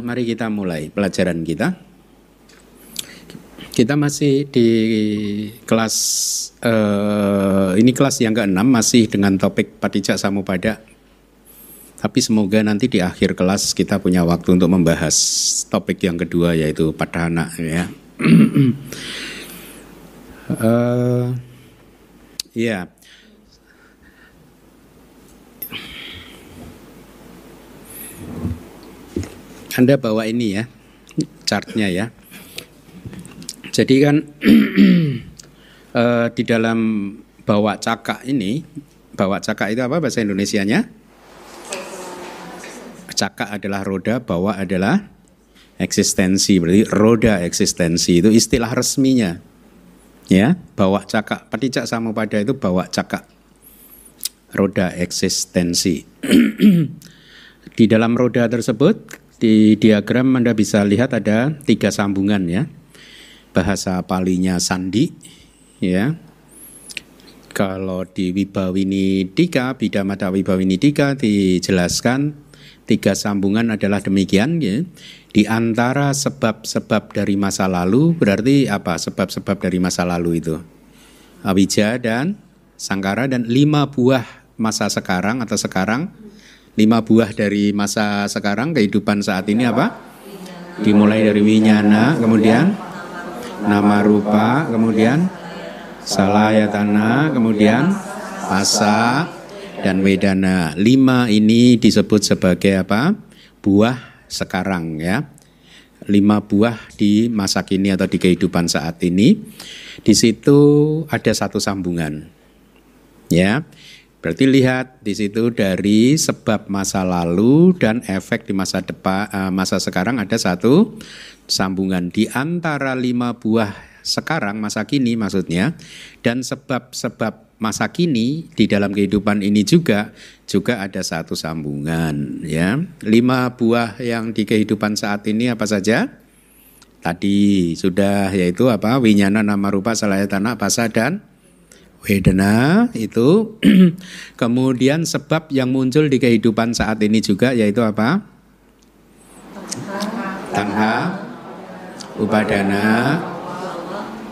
mari kita mulai pelajaran kita. Kita masih di kelas, ini kelas yang ke-6, masih dengan topik Patijak Samupada. Tapi semoga nanti di akhir kelas kita punya waktu untuk membahas topik yang kedua, yaitu Padhana, ya. Ya. Anda bawa ini ya, chartnya ya. Jadi kan di dalam bawa cakak ini, bawa cakak itu apa bahasa Indonesianya? Cakak adalah roda, bawa adalah eksistensi. Berarti roda eksistensi itu istilah resminya. Ya, bawa cakak. Patijak Samupada itu bawa cakak, roda eksistensi. Di dalam roda tersebut, di diagram Anda bisa lihat ada 3 sambungan ya. Bahasa Palinya sandi, ya. Kalau di Wibawinidika, Bidamata Wibawinidika dijelaskan 3 sambungan adalah demikian, ya. Di antara sebab-sebab dari masa lalu, berarti apa sebab-sebab dari masa lalu itu? Awija dan Sangkara, dan 5 buah masa sekarang atau sekarang. 5 buah dari masa sekarang, kehidupan saat ini apa? Dimulai dari winyana, kemudian nama rupa, kemudian salayatana, kemudian pasa dan wedana. 5 ini disebut sebagai apa? Buah sekarang ya. 5 buah di masa kini atau di kehidupan saat ini. Di situ ada 1 sambungan. Ya. Berarti lihat di situ dari sebab masa lalu dan efek di masa depan, masa sekarang ada 1 sambungan di antara 5 buah sekarang, masa kini maksudnya, dan sebab-sebab masa kini di dalam kehidupan ini juga ada 1 sambungan ya. 5 buah yang di kehidupan saat ini apa saja? Tadi sudah, yaitu apa? Winyana, nama rupa, salayatana, pasa dan wedana itu. Kemudian sebab yang muncul di kehidupan saat ini juga yaitu apa? Tanha, upadana,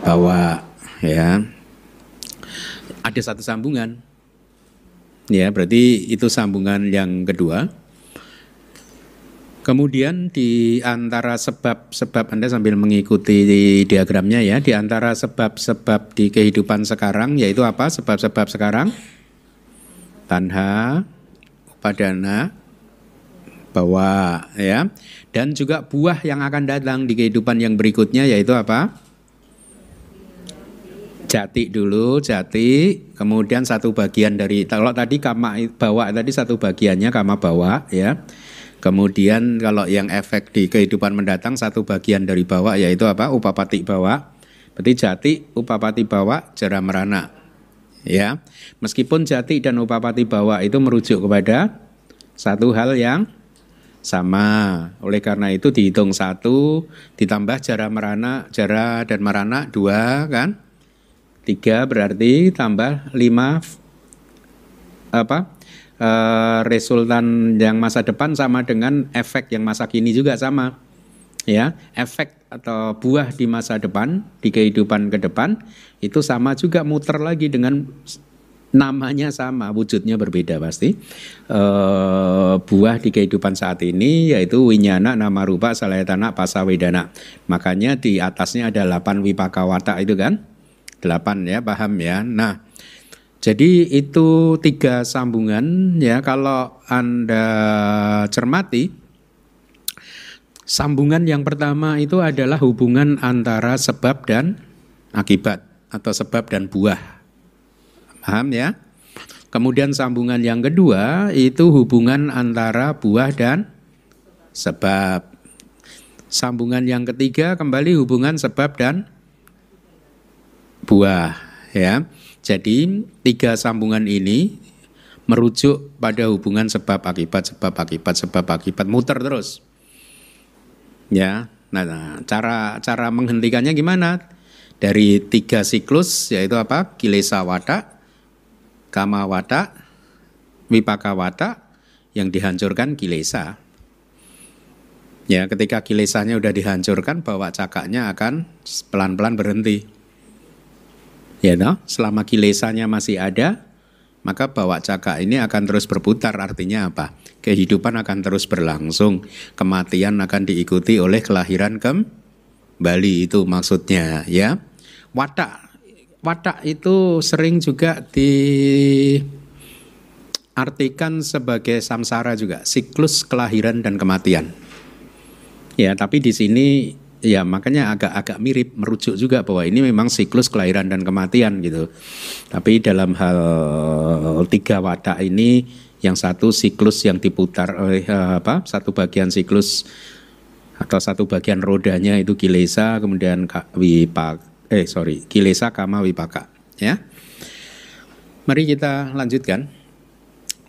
bawa ya. Ada 1 sambungan. Ya, berarti itu sambungan yang kedua. Kemudian di antara sebab-sebab, Anda sambil mengikuti diagramnya ya, di antara sebab-sebab di kehidupan sekarang yaitu apa? Sebab-sebab sekarang tanha, upadana, bawa ya. Dan juga buah yang akan datang di kehidupan yang berikutnya yaitu apa? Jati dulu, jati, kemudian 1 bagian dari, kalau tadi kama bawa tadi 1 bagiannya kama bawa ya. Kemudian kalau yang efek di kehidupan mendatang 1 bagian dari bawa yaitu apa? Upapati bawa. Berarti jati, upapati bawa, jara merana. Ya. Meskipun jati dan upapati bawa itu merujuk kepada 1 hal yang sama. Oleh karena itu dihitung 1 ditambah jara merana, jara dan merana 2 kan? 3 berarti tambah 5 apa? Resultan yang masa depan sama dengan efek yang masa kini juga sama. Ya, efek atau buah di masa depan, di kehidupan ke depan itu sama juga, muter lagi dengan namanya sama, wujudnya berbeda pasti. Buah di kehidupan saat ini yaitu winyana, nama rupa, salayatana, pasa, wedana. Makanya di atasnya ada 8 wipakawata itu kan? 8 ya, paham ya. Nah, jadi itu 3 sambungan ya. Kalau Anda cermati, sambungan yang pertama itu adalah hubungan antara sebab dan akibat atau sebab dan buah. Paham ya? Kemudian sambungan yang kedua itu hubungan antara buah dan sebab. Sambungan yang ketiga kembali hubungan sebab dan buah ya. Jadi 3 sambungan ini merujuk pada hubungan sebab akibat, sebab akibat, sebab akibat, muter terus. Ya. Nah, cara menghentikannya gimana? Dari 3 siklus yaitu apa? Kilesa wata, kama wata, wipaka wata, yang dihancurkan kilesa. Ya, ketika kilesanya udah dihancurkan, bawa cakaknya akan pelan-pelan berhenti. Ya, no? Selama kilesanya masih ada, maka bawa cakak ini akan terus berputar. Artinya apa? Kehidupan akan terus berlangsung. Kematian akan diikuti oleh kelahiran kembali. Itu maksudnya, ya. Watak itu sering juga diartikan sebagai samsara juga, siklus kelahiran dan kematian. Ya, tapi di sini ya makanya agak mirip, merujuk juga bahwa ini memang siklus kelahiran dan kematian gitu. Tapi dalam hal 3 watak ini, yang satu siklus yang diputar oleh satu bagian siklus atau satu bagian rodanya itu kilesa, kemudian kilesa, kama, wipaka. Ya, mari kita lanjutkan.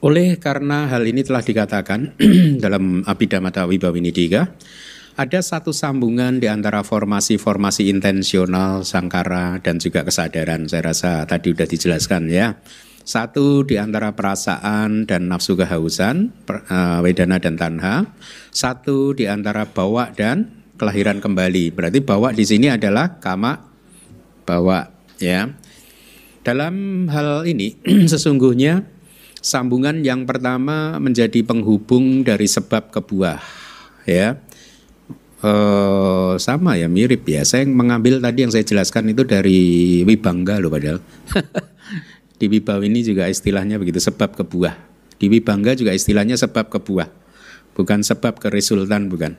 Oleh karena hal ini telah dikatakan dalam Abhidhamma Vibhawinidika, ada satu sambungan di antara formasi-formasi intensional, sangkara, dan juga kesadaran. Saya rasa tadi sudah dijelaskan ya. Satu di antara perasaan dan nafsu kehausan, wedana dan tanha. Satu di antara bawa dan kelahiran kembali. Berarti bawa di sini adalah kama bawa ya. Dalam hal ini sesungguhnya sambungan yang pertama menjadi penghubung dari sebab ke buah, ya. Sama ya, mirip ya. Saya mengambil tadi yang saya jelaskan itu dari Wibangga loh padahal. Di Wibhawa ini juga istilahnya begitu, sebab ke buah. Di Wibangga juga istilahnya sebab ke buah, bukan sebab ke resultan, bukan.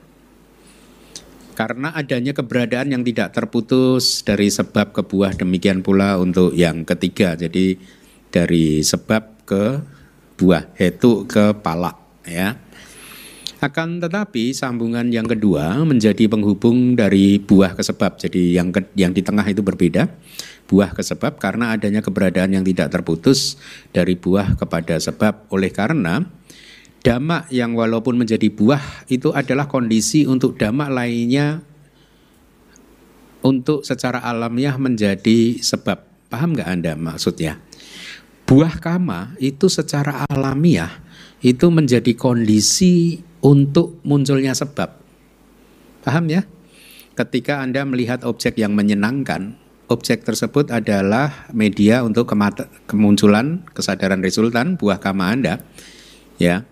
Karena adanya keberadaan yang tidak terputus dari sebab ke buah, demikian pula untuk yang ketiga. Jadi dari sebab ke buah, hetu ke palak ya. Akan tetapi sambungan yang kedua menjadi penghubung dari buah ke sebab. Jadi yang di tengah itu berbeda, buah ke sebab, karena adanya keberadaan yang tidak terputus dari buah kepada sebab. Oleh karena dhamma yang walaupun menjadi buah itu adalah kondisi untuk dhamma lainnya untuk secara alamiah menjadi sebab. Paham nggak Anda maksudnya? Buah kama itu secara alamiah itu menjadi kondisi untuk munculnya sebab. Paham ya? Ketika Anda melihat objek yang menyenangkan, objek tersebut adalah media untuk kemunculan kesadaran resultan buah kama Anda. Ya.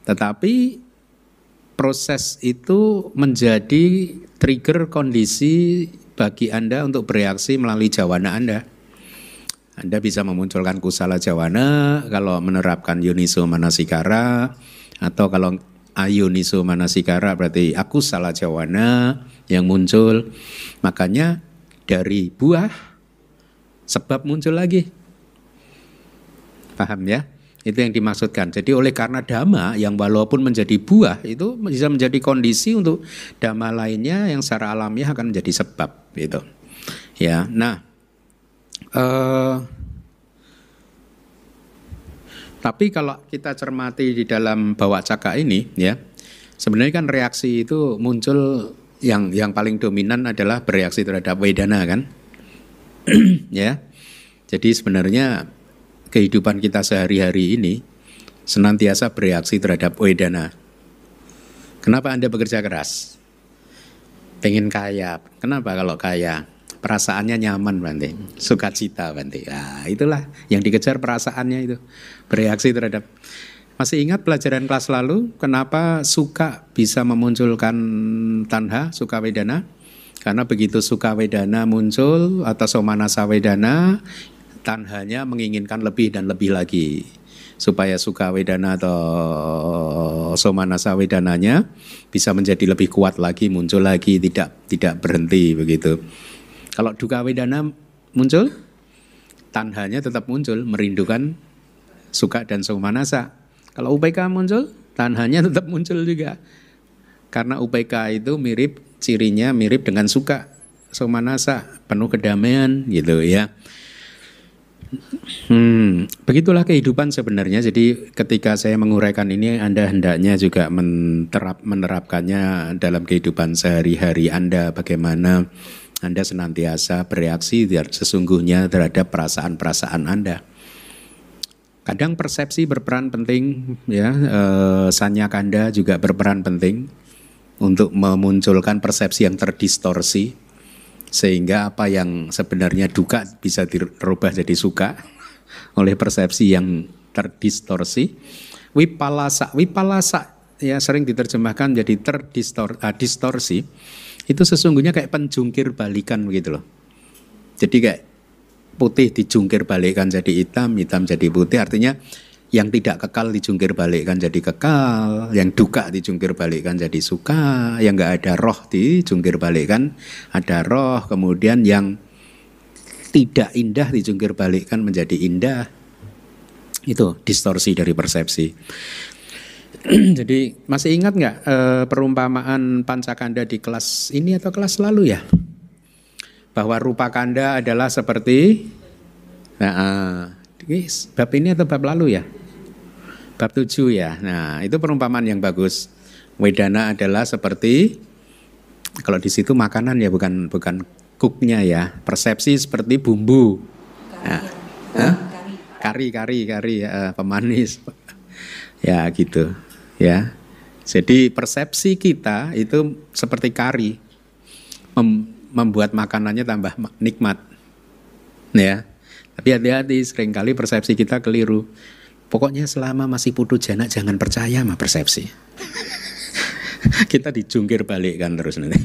Tetapi proses itu menjadi trigger kondisi bagi Anda untuk bereaksi melalui jawana Anda. Anda bisa memunculkan kusala jawana kalau menerapkan yoniso manasikara, atau kalau ayoniso manasikara berarti akusala jawana yang muncul. Makanya dari buah sebab muncul lagi. Paham ya? Itu yang dimaksudkan. Jadi oleh karena dhamma yang walaupun menjadi buah itu bisa menjadi kondisi untuk dhamma lainnya yang secara alamiah akan menjadi sebab gitu. Ya, nah tapi kalau kita cermati di dalam bawa caka ini ya, sebenarnya kan reaksi itu muncul yang paling dominan adalah bereaksi terhadap wedana kan. Ya. Jadi sebenarnya kehidupan kita sehari-hari ini senantiasa bereaksi terhadap wedana. Kenapa Anda bekerja keras? Pengen kaya. Kenapa kalau kaya? Perasaannya nyaman Bante, sukacita Bante. Nah, itulah yang dikejar, perasaannya itu. Bereaksi terhadap. Masih ingat pelajaran kelas lalu kenapa suka bisa memunculkan tanha, suka wedana? Karena begitu suka wedana muncul atau somanasa wedana, tanhanya menginginkan lebih dan lebih lagi. Supaya suka wedana atau somanasa wedananya bisa menjadi lebih kuat lagi, muncul lagi, tidak berhenti begitu. Kalau duka wedana muncul, tanhanya tetap muncul, merindukan suka dan somanasa. Kalau UPK muncul, tanhanya tetap muncul juga. Karena UPK itu cirinya mirip dengan suka, somanasa, penuh kedamaian gitu ya. Begitulah kehidupan sebenarnya. Jadi ketika saya menguraikan ini, Anda hendaknya juga menerapkannya dalam kehidupan sehari-hari Anda. Bagaimana Anda senantiasa bereaksi sesungguhnya terhadap perasaan-perasaan Anda. Kadang persepsi berperan penting, ya, sanya kanda juga berperan penting, untuk memunculkan persepsi yang terdistorsi, sehingga apa yang sebenarnya duka bisa dirubah jadi suka oleh persepsi yang terdistorsi. Wipalasa ya sering diterjemahkan jadi distorsi. Itu sesungguhnya kayak penjungkir balikan begitu loh. Jadi kayak putih dijungkir balikkan jadi hitam, hitam jadi putih. Artinya yang tidak kekal dijungkir balikkan jadi kekal, yang duka dijungkir balikkan jadi suka, yang nggak ada roh dijungkir balikkan ada roh, kemudian yang tidak indah dijungkir balikkan menjadi indah. Itu distorsi dari persepsi. Jadi masih ingat nggak perumpamaan pancakanda di kelas ini atau kelas lalu ya? Bahwa rupa kanda adalah seperti bab ini atau bab lalu ya? Bab 7 ya. Nah, itu perumpamaan yang bagus. Wedana adalah seperti, kalau di situ makanan ya, bukan cooknya ya. Persepsi seperti bumbu. Kari ya, pemanis. Ya gitu ya. Jadi persepsi kita itu seperti kari, membuat makanannya tambah nikmat ya. Tapi hati-hati, seringkali persepsi kita keliru. Pokoknya selama masih putu jana jangan percaya sama persepsi. Kita dijungkir balikkan terus nanti.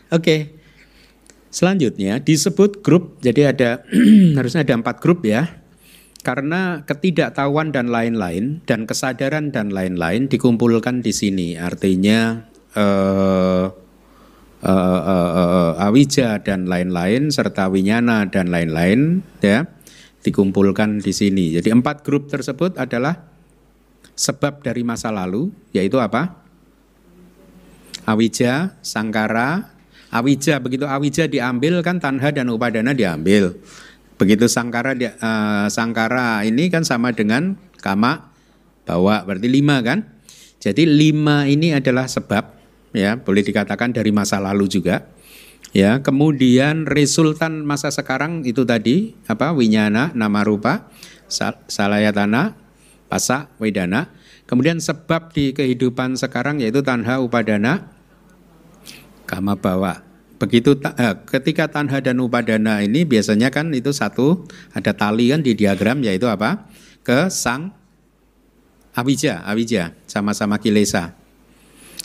Oke. Selanjutnya disebut grup. Jadi ada harusnya ada 4 grup ya. Karena ketidaktahuan dan lain-lain dan kesadaran dan lain-lain dikumpulkan di sini. Artinya awija dan lain-lain serta winyana dan lain-lain ya dikumpulkan di sini. Jadi 4 grup tersebut adalah sebab dari masa lalu, yaitu apa? Awija, sangkara. Awija, begitu awija diambil kan tanha dan upadana diambil. Begitu sangkara sangkara ini kan sama dengan kama bawa, berarti 5 kan? Jadi 5 ini adalah sebab ya, boleh dikatakan dari masa lalu juga. Ya, kemudian resultan masa sekarang itu tadi apa? Winyana, nama rupa, salayatana, pasa, wedana. Kemudian sebab di kehidupan sekarang yaitu tanha, upadana, kama bawa. Begitu ketika tanha dan upadana ini biasanya kan itu satu, ada tali kan di diagram, yaitu apa? Ke sang awija sama-sama kilesa.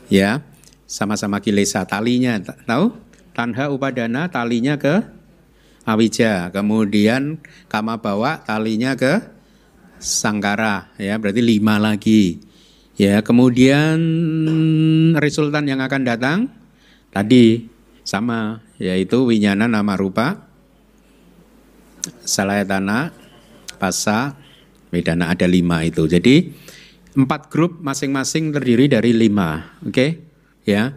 Ya, sama-sama kilesa talinya, tahu? Tanha upadana talinya ke awija, kemudian kama bawa talinya ke sangkara, ya berarti 5 lagi. Ya, kemudian resultan yang akan datang tadi sama, yaitu winyana, nama rupa, salayatana, pasa, wedana, ada 5 itu. Jadi 4 grup masing-masing terdiri dari 5, oke? Ya.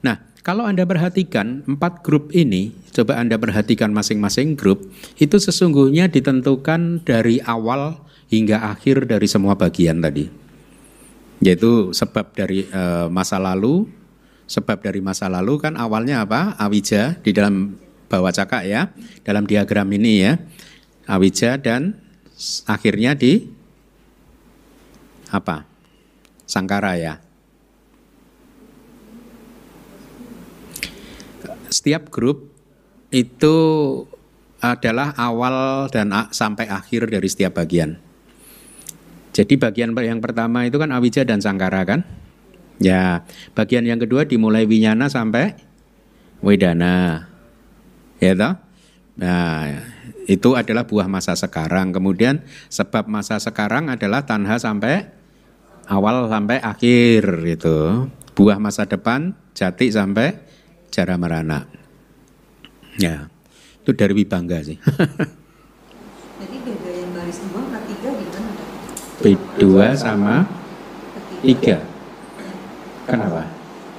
Nah, kalau Anda perhatikan 4 grup ini, coba Anda perhatikan masing-masing grup, itu sesungguhnya ditentukan dari awal hingga akhir dari semua bagian tadi. Yaitu sebab dari masa lalu. Sebab dari masa lalu kan awalnya apa? Awija di dalam bawah cakak ya, dalam diagram ini ya. Awija dan akhirnya di apa? Sangkara ya. Setiap grup itu adalah awal dan sampai akhir dari setiap bagian. Jadi bagian yang pertama itu kan awija dan sangkara kan? Ya, bagian yang kedua dimulai winyana sampai wedana. Ya toh? Nah, itu adalah buah masa sekarang. Kemudian sebab masa sekarang adalah tanha sampai awal sampai akhir gitu. Buah masa depan jati sampai jara marana. Ya, itu dari Wibangga sih. Jadi beda yang baris 2 sama 3 gimana? B2 sama 3. Kenapa?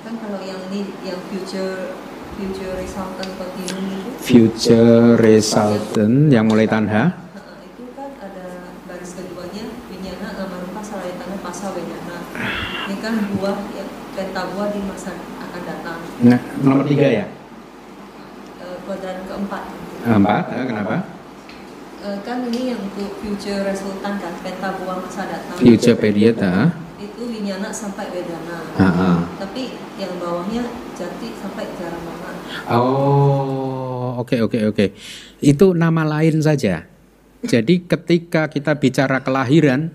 Kan kalau yang ini yang future resultant continuum itu. Future resultant yang mulai tanha. Itu kan ada baris keduanya winyana, nama rupa, salayatana, pasa, wedana. Ini kan buah yang pentabuah di masa akan datang. Nah, nomor 3 ya? Kuadran keempat. 4, kenapa? Kan ini yang untuk future resultant kan, pentabuah masa datang. Future period, itu winyana sampai wedana. Tapi yang bawahnya jati sampai jaramana. Oh, oke. Itu nama lain saja. Jadi ketika kita bicara kelahiran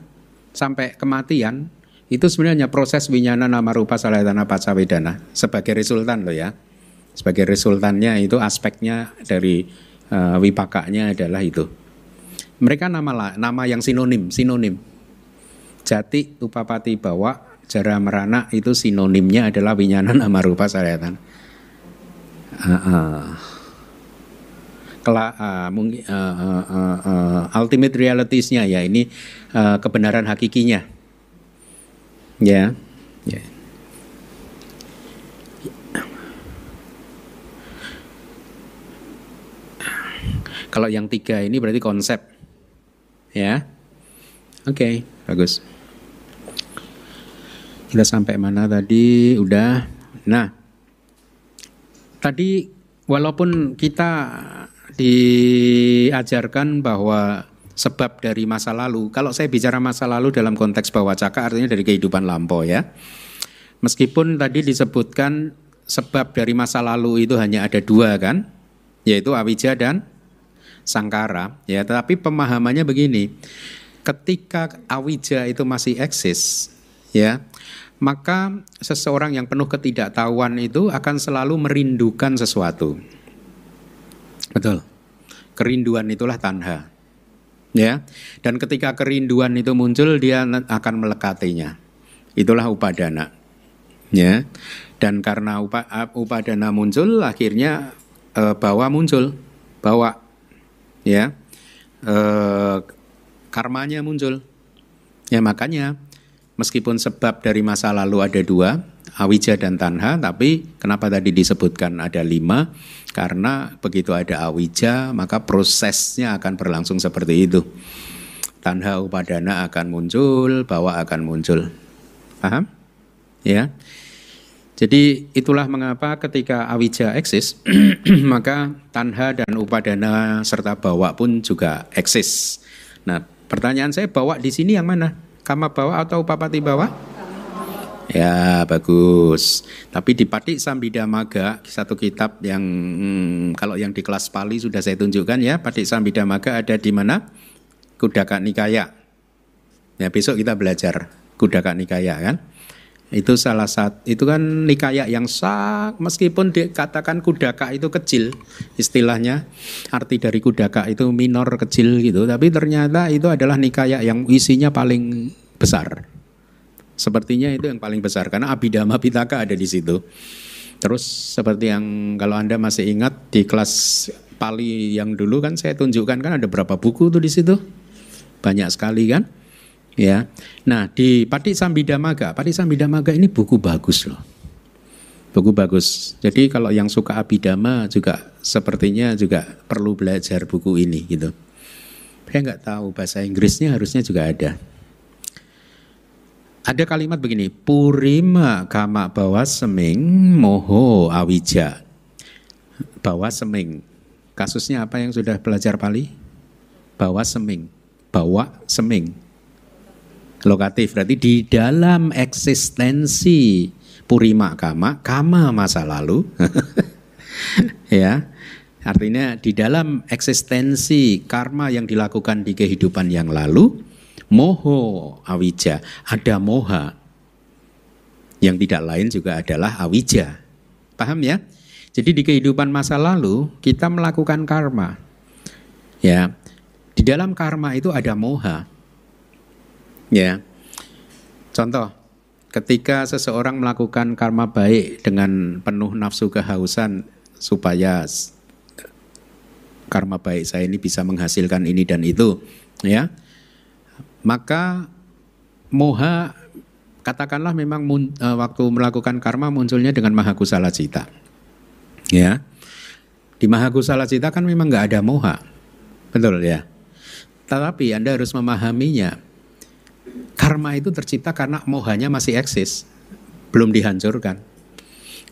sampai kematian, itu sebenarnya proses winyana nama rupa salayatana paca wedana sebagai resultan loh ya. Sebagai resultannya itu aspeknya dari wipakanya adalah itu. Mereka nama yang sinonim. Jati, upapati, bawa, jara, merana itu sinonimnya adalah winyana nama rupa salayatana. Mungkin ultimate realities-nya ya ini kebenaran hakikinya. Ya. Kalau yang 3 ini berarti konsep. Ya. Oke, bagus. Kita sampai mana tadi? Udah. Nah, tadi walaupun kita diajarkan bahwa sebab dari masa lalu, kalau saya bicara masa lalu dalam konteks bawah caka artinya dari kehidupan lampau ya. Meskipun tadi disebutkan sebab dari masa lalu itu hanya ada 2 kan, yaitu awija dan sangkara ya, tetapi pemahamannya begini. Ketika awija itu masih eksis ya, maka seseorang yang penuh ketidaktahuan itu akan selalu merindukan sesuatu. Betul. Kerinduan itulah tanha. Ya. Dan ketika kerinduan itu muncul dia akan melekatinya. Itulah upadana. Ya. Dan karena upadana muncul akhirnya bawa muncul. Bawa ya. Karmanya muncul. Ya makanya meskipun sebab dari masa lalu ada 2, awija dan tanha, tapi kenapa tadi disebutkan ada 5? Karena begitu ada awija, maka prosesnya akan berlangsung seperti itu. Tanha upadana akan muncul, bawa akan muncul. Paham? Ya. Jadi itulah mengapa ketika awija eksis, maka tanha dan upadana serta bawa pun juga eksis. Nah, pertanyaan saya bawa di sini yang mana? Kama bawa atau upapati bawa? Ya bagus. Tapi di Patik Sambidamaga, satu kitab yang kalau yang di kelas Pali sudah saya tunjukkan ya. Patik Sambidamaga ada di mana? Kudaka Nikaya. Ya besok kita belajar Kudaka Nikaya kan. Itu salah satu, itu kan nikaya yang meskipun dikatakan kudaka itu kecil istilahnya, arti dari kudaka itu minor kecil gitu, tapi ternyata itu adalah nikaya yang isinya paling besar. Sepertinya itu yang paling besar karena Abhidhamma Pitaka ada di situ. Terus seperti yang kalau Anda masih ingat di kelas Pali yang dulu kan saya tunjukkan kan ada berapa buku tuh di situ? Banyak sekali kan? Ya. Nah, di Patik Sambidamaga ini buku bagus loh. Buku bagus. Jadi kalau yang suka Abhidhamma juga sepertinya juga perlu belajar buku ini gitu. Saya nggak tahu bahasa Inggrisnya harusnya juga ada. Ada kalimat begini, purima kama bawa seming moho awija. Bawa seming. Kasusnya apa yang sudah belajar Pali? Bawa seming. Lokatif berarti di dalam eksistensi purima kama masa lalu. Ya. Artinya di dalam eksistensi karma yang dilakukan di kehidupan yang lalu, moho awija, ada moha yang tidak lain juga adalah awija. Paham ya? Jadi di kehidupan masa lalu kita melakukan karma. Ya. Di dalam karma itu ada moha. Ya. Contoh, ketika seseorang melakukan karma baik dengan penuh nafsu kehausan supaya karma baik saya ini bisa menghasilkan ini dan itu, ya. Maka moha katakanlah memang waktu melakukan karma munculnya dengan mahakusala cita. Ya. Di mahakusala cita kan memang enggak ada moha. Betul ya. Tetapi Anda harus memahaminya. Karma itu tercipta karena mohanya masih eksis, belum dihancurkan.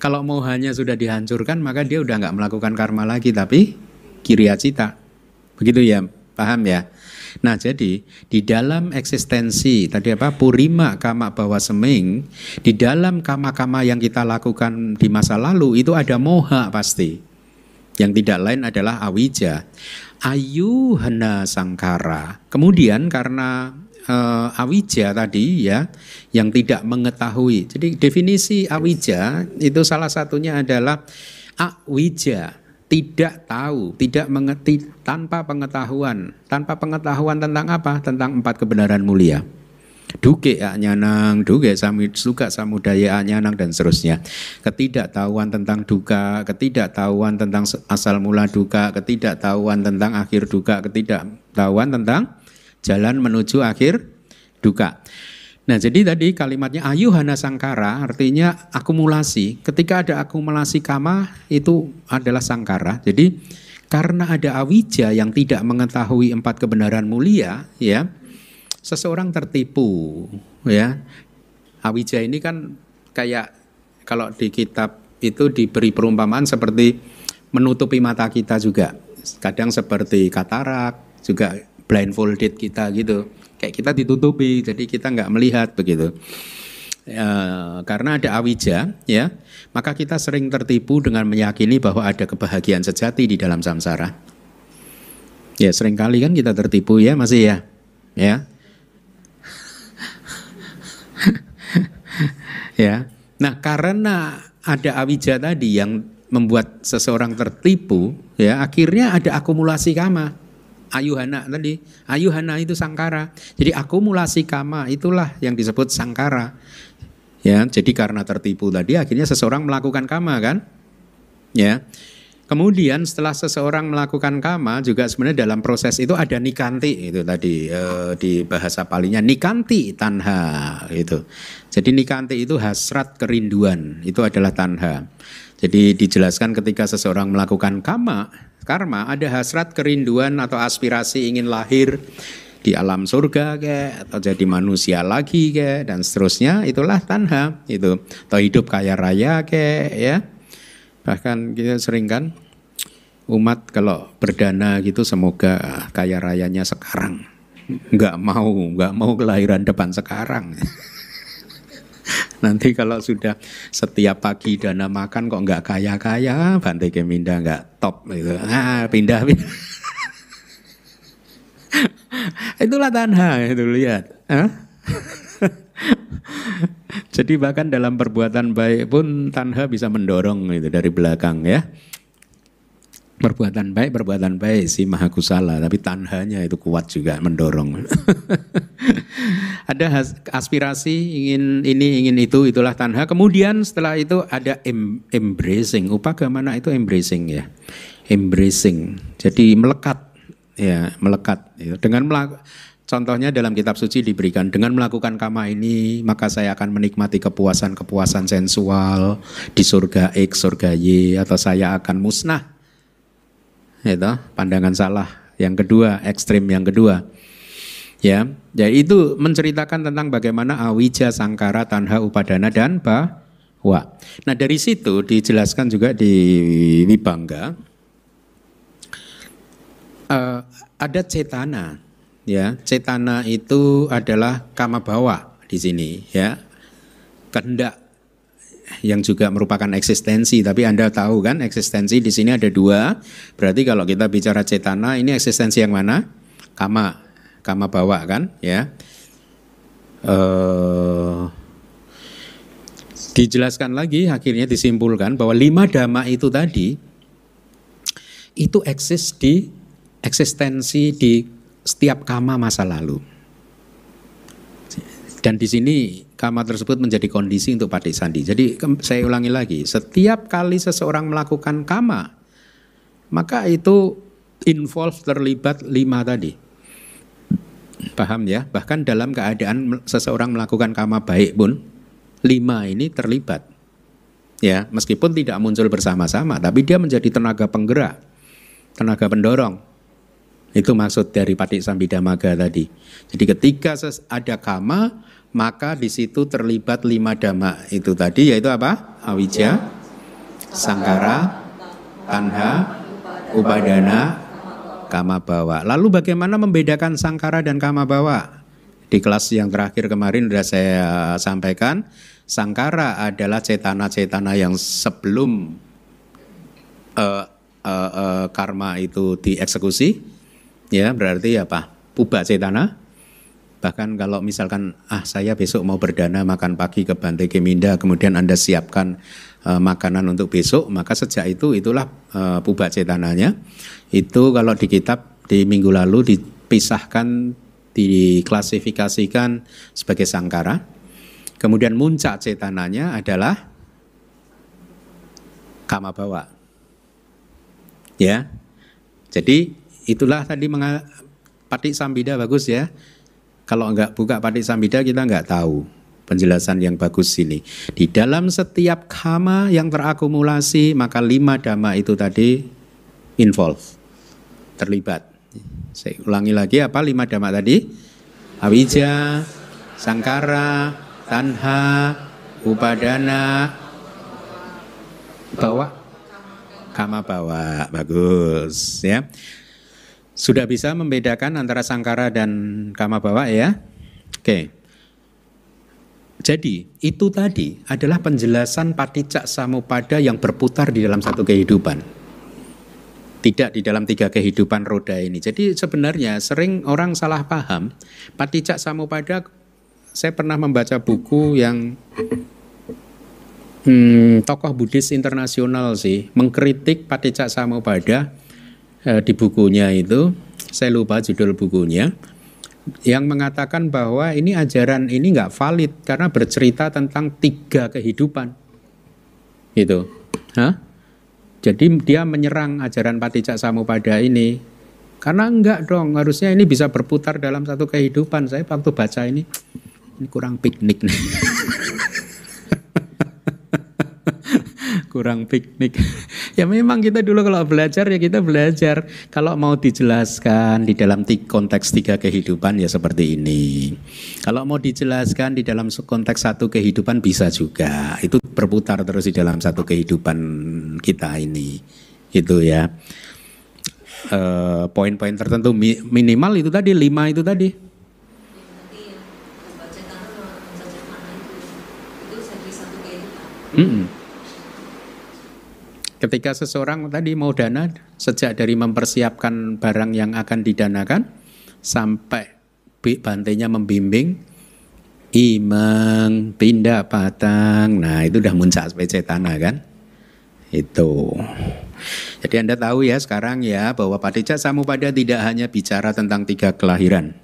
Kalau mohanya sudah dihancurkan, maka dia udah enggak melakukan karma lagi, tapi kiriya cita. Begitu ya, paham ya? Nah, jadi di dalam eksistensi tadi apa purima kama bawa seming, di dalam kama-kama yang kita lakukan di masa lalu itu ada moha pasti. Yang tidak lain adalah awija. Ayuhana sangkara. Kemudian karena awija tadi ya yang tidak mengetahui. Jadi definisi awija itu salah satunya adalah awija, tidak tahu, tidak mengerti, tanpa pengetahuan tentang apa? Tentang 4 kebenaran mulia. Duke anyanang, duke suka samudaya anyanang dan seterusnya. Ketidaktahuan tentang duka, ketidaktahuan tentang asal mula duka, ketidaktahuan tentang akhir duka, ketidaktahuan tentang jalan menuju akhir duka. Nah, jadi tadi kalimatnya ayuhana sangkara artinya akumulasi. Ketika ada akumulasi kama itu adalah sangkara. Jadi karena ada awija yang tidak mengetahui 4 kebenaran mulia, ya, seseorang tertipu, ya. Awija ini kan kayak kalau di kitab itu diberi perumpamaan seperti menutupi mata kita juga. Kadang seperti katarak, juga blindfolded kita gitu. Kayak kita ditutupi, jadi kita nggak melihat begitu. Karena ada awija, ya, maka kita sering tertipu dengan meyakini bahwa ada kebahagiaan sejati di dalam samsara. Ya, seringkali kan kita tertipu ya, masih ya, ya. Ya. Nah, karena ada awija tadi yang membuat seseorang tertipu, ya, akhirnya ada akumulasi kama. Ayuhana tadi, ayuhana itu sangkara. Jadi akumulasi kama itulah yang disebut sangkara. Ya, jadi karena tertipu tadi akhirnya seseorang melakukan kama kan? Ya. Kemudian setelah seseorang melakukan kama juga sebenarnya dalam proses itu ada nikanti itu tadi di bahasa Palinya nikanti tanha itu. Jadi nikanti itu hasrat kerinduan, itu adalah tanha. Jadi dijelaskan ketika seseorang melakukan karma ada hasrat kerinduan atau aspirasi ingin lahir di alam surga kayak atau jadi manusia lagi kayak dan seterusnya, itulah tanha itu. Atau hidup kaya raya kayak ya. Bahkan kita sering kan umat kalau berdana gitu semoga kaya rayanya sekarang. Nggak mau kelahiran depan sekarang. Nanti kalau sudah setiap pagi dana makan kok nggak kaya-kaya, Bante Keminda nggak top gitu. Pindah. Itulah tanha itu lihat. Jadi bahkan dalam perbuatan baik pun tanha bisa mendorong itu dari belakang ya. Perbuatan baik si maha kusala, tapi tanhanya itu kuat juga mendorong. Ada aspirasi ingin ini ingin itu, itulah tanha. Kemudian setelah itu ada embracing. Upagamana itu embracing ya, embracing. Jadi melekat ya, melekat. Dengan contohnya dalam kitab suci diberikan dengan melakukan kama ini maka saya akan menikmati kepuasan sensual di surga X, surga Y, atau saya akan musnah. Itu pandangan salah yang kedua, ekstrim yang kedua. Ya, itu menceritakan tentang bagaimana awija, sangkara, tanha, upadana dan bahwa. Nah, dari situ dijelaskan juga di Vibhanga ada cetana. Ya, cetana itu adalah kama bawa di sini ya. Kehendak yang juga merupakan eksistensi, tapi Anda tahu kan eksistensi di sini ada 2. Berarti kalau kita bicara cetana ini eksistensi yang mana? Kama bawa kan ya. Dijelaskan lagi akhirnya disimpulkan bahwa 5 dhamma itu tadi itu eksistensi di setiap kama masa lalu. Dan di sini kama tersebut menjadi kondisi untuk patisandi. Jadi saya ulangi lagi, setiap kali seseorang melakukan kama, maka itu terlibat 5 tadi. Paham ya? Bahkan dalam keadaan seseorang melakukan kama baik pun, 5 ini terlibat. Ya, meskipun tidak muncul bersama-sama, tapi dia menjadi tenaga penggerak, tenaga pendorong. Itu maksud dari Paticambidamagga tadi. Jadi ketika ada kama, maka di situ terlibat 5 dhamma itu tadi, yaitu apa? Awija, sangkara, tanha, upadana, kama bawa. Lalu bagaimana membedakan sangkara dan kama bawa? Di kelas yang terakhir kemarin sudah saya sampaikan, sangkara adalah cetana-cetana yang sebelum karma itu dieksekusi, ya berarti apa? Puba cetana. Bahkan kalau misalkan saya besok mau berdana makan pagi ke Bante Keminda, kemudian Anda siapkan makanan untuk besok, maka sejak itulah puba cetananya. Itu kalau di kitab di minggu lalu dipisahkan, diklasifikasikan sebagai sangkara. Kemudian muncak cetananya adalah kama bawa. Ya. Jadi itulah tadi Paticca bagus ya. Kalau enggak buka Paticca kita enggak tahu penjelasan yang bagus ini. Di dalam setiap kama yang terakumulasi, maka 5 dhamma itu tadi terlibat. Saya ulangi lagi apa 5 dhamma tadi? Awija, sangkara, tanha, upadana, bawa, kama bawa. Bagus ya. Sudah bisa membedakan antara sangkara dan kama bawa ya? Oke. Jadi itu tadi adalah penjelasan Paticca Samuppada yang berputar di dalam satu kehidupan. Tidak di dalam 3 kehidupan roda ini. Jadi sebenarnya sering orang salah paham. Paticca Samuppada, saya pernah membaca buku yang tokoh Buddhis internasional sih mengkritik Paticca Samuppada. Di bukunya itu, saya lupa judul bukunya, yang mengatakan bahwa ini ajaran ini nggak valid karena bercerita tentang 3 kehidupan, gitu. Jadi dia menyerang ajaran Paticca Samuppada ini karena enggak dong, harusnya ini bisa berputar dalam satu kehidupan. Saya waktu baca ini kurang piknik nih. Kurang piknik. Ya memang kita dulu kalau belajar ya kita belajar. Kalau mau dijelaskan di dalam konteks 3 kehidupan ya seperti ini. Kalau mau dijelaskan di dalam konteks 1 kehidupan bisa juga. Itu berputar terus di dalam 1 kehidupan kita ini. Itu ya. Poin-poin tertentu minimal itu tadi 5 itu tadi. Ketika seseorang tadi mau dana, sejak dari mempersiapkan barang yang akan didanakan sampai bantenya membimbing, imang, pindah patang, nah itu udah muncak cetana kan? Itu. Jadi Anda tahu ya sekarang ya bahwa Paticca Samuppada tidak hanya bicara tentang 3 kelahiran.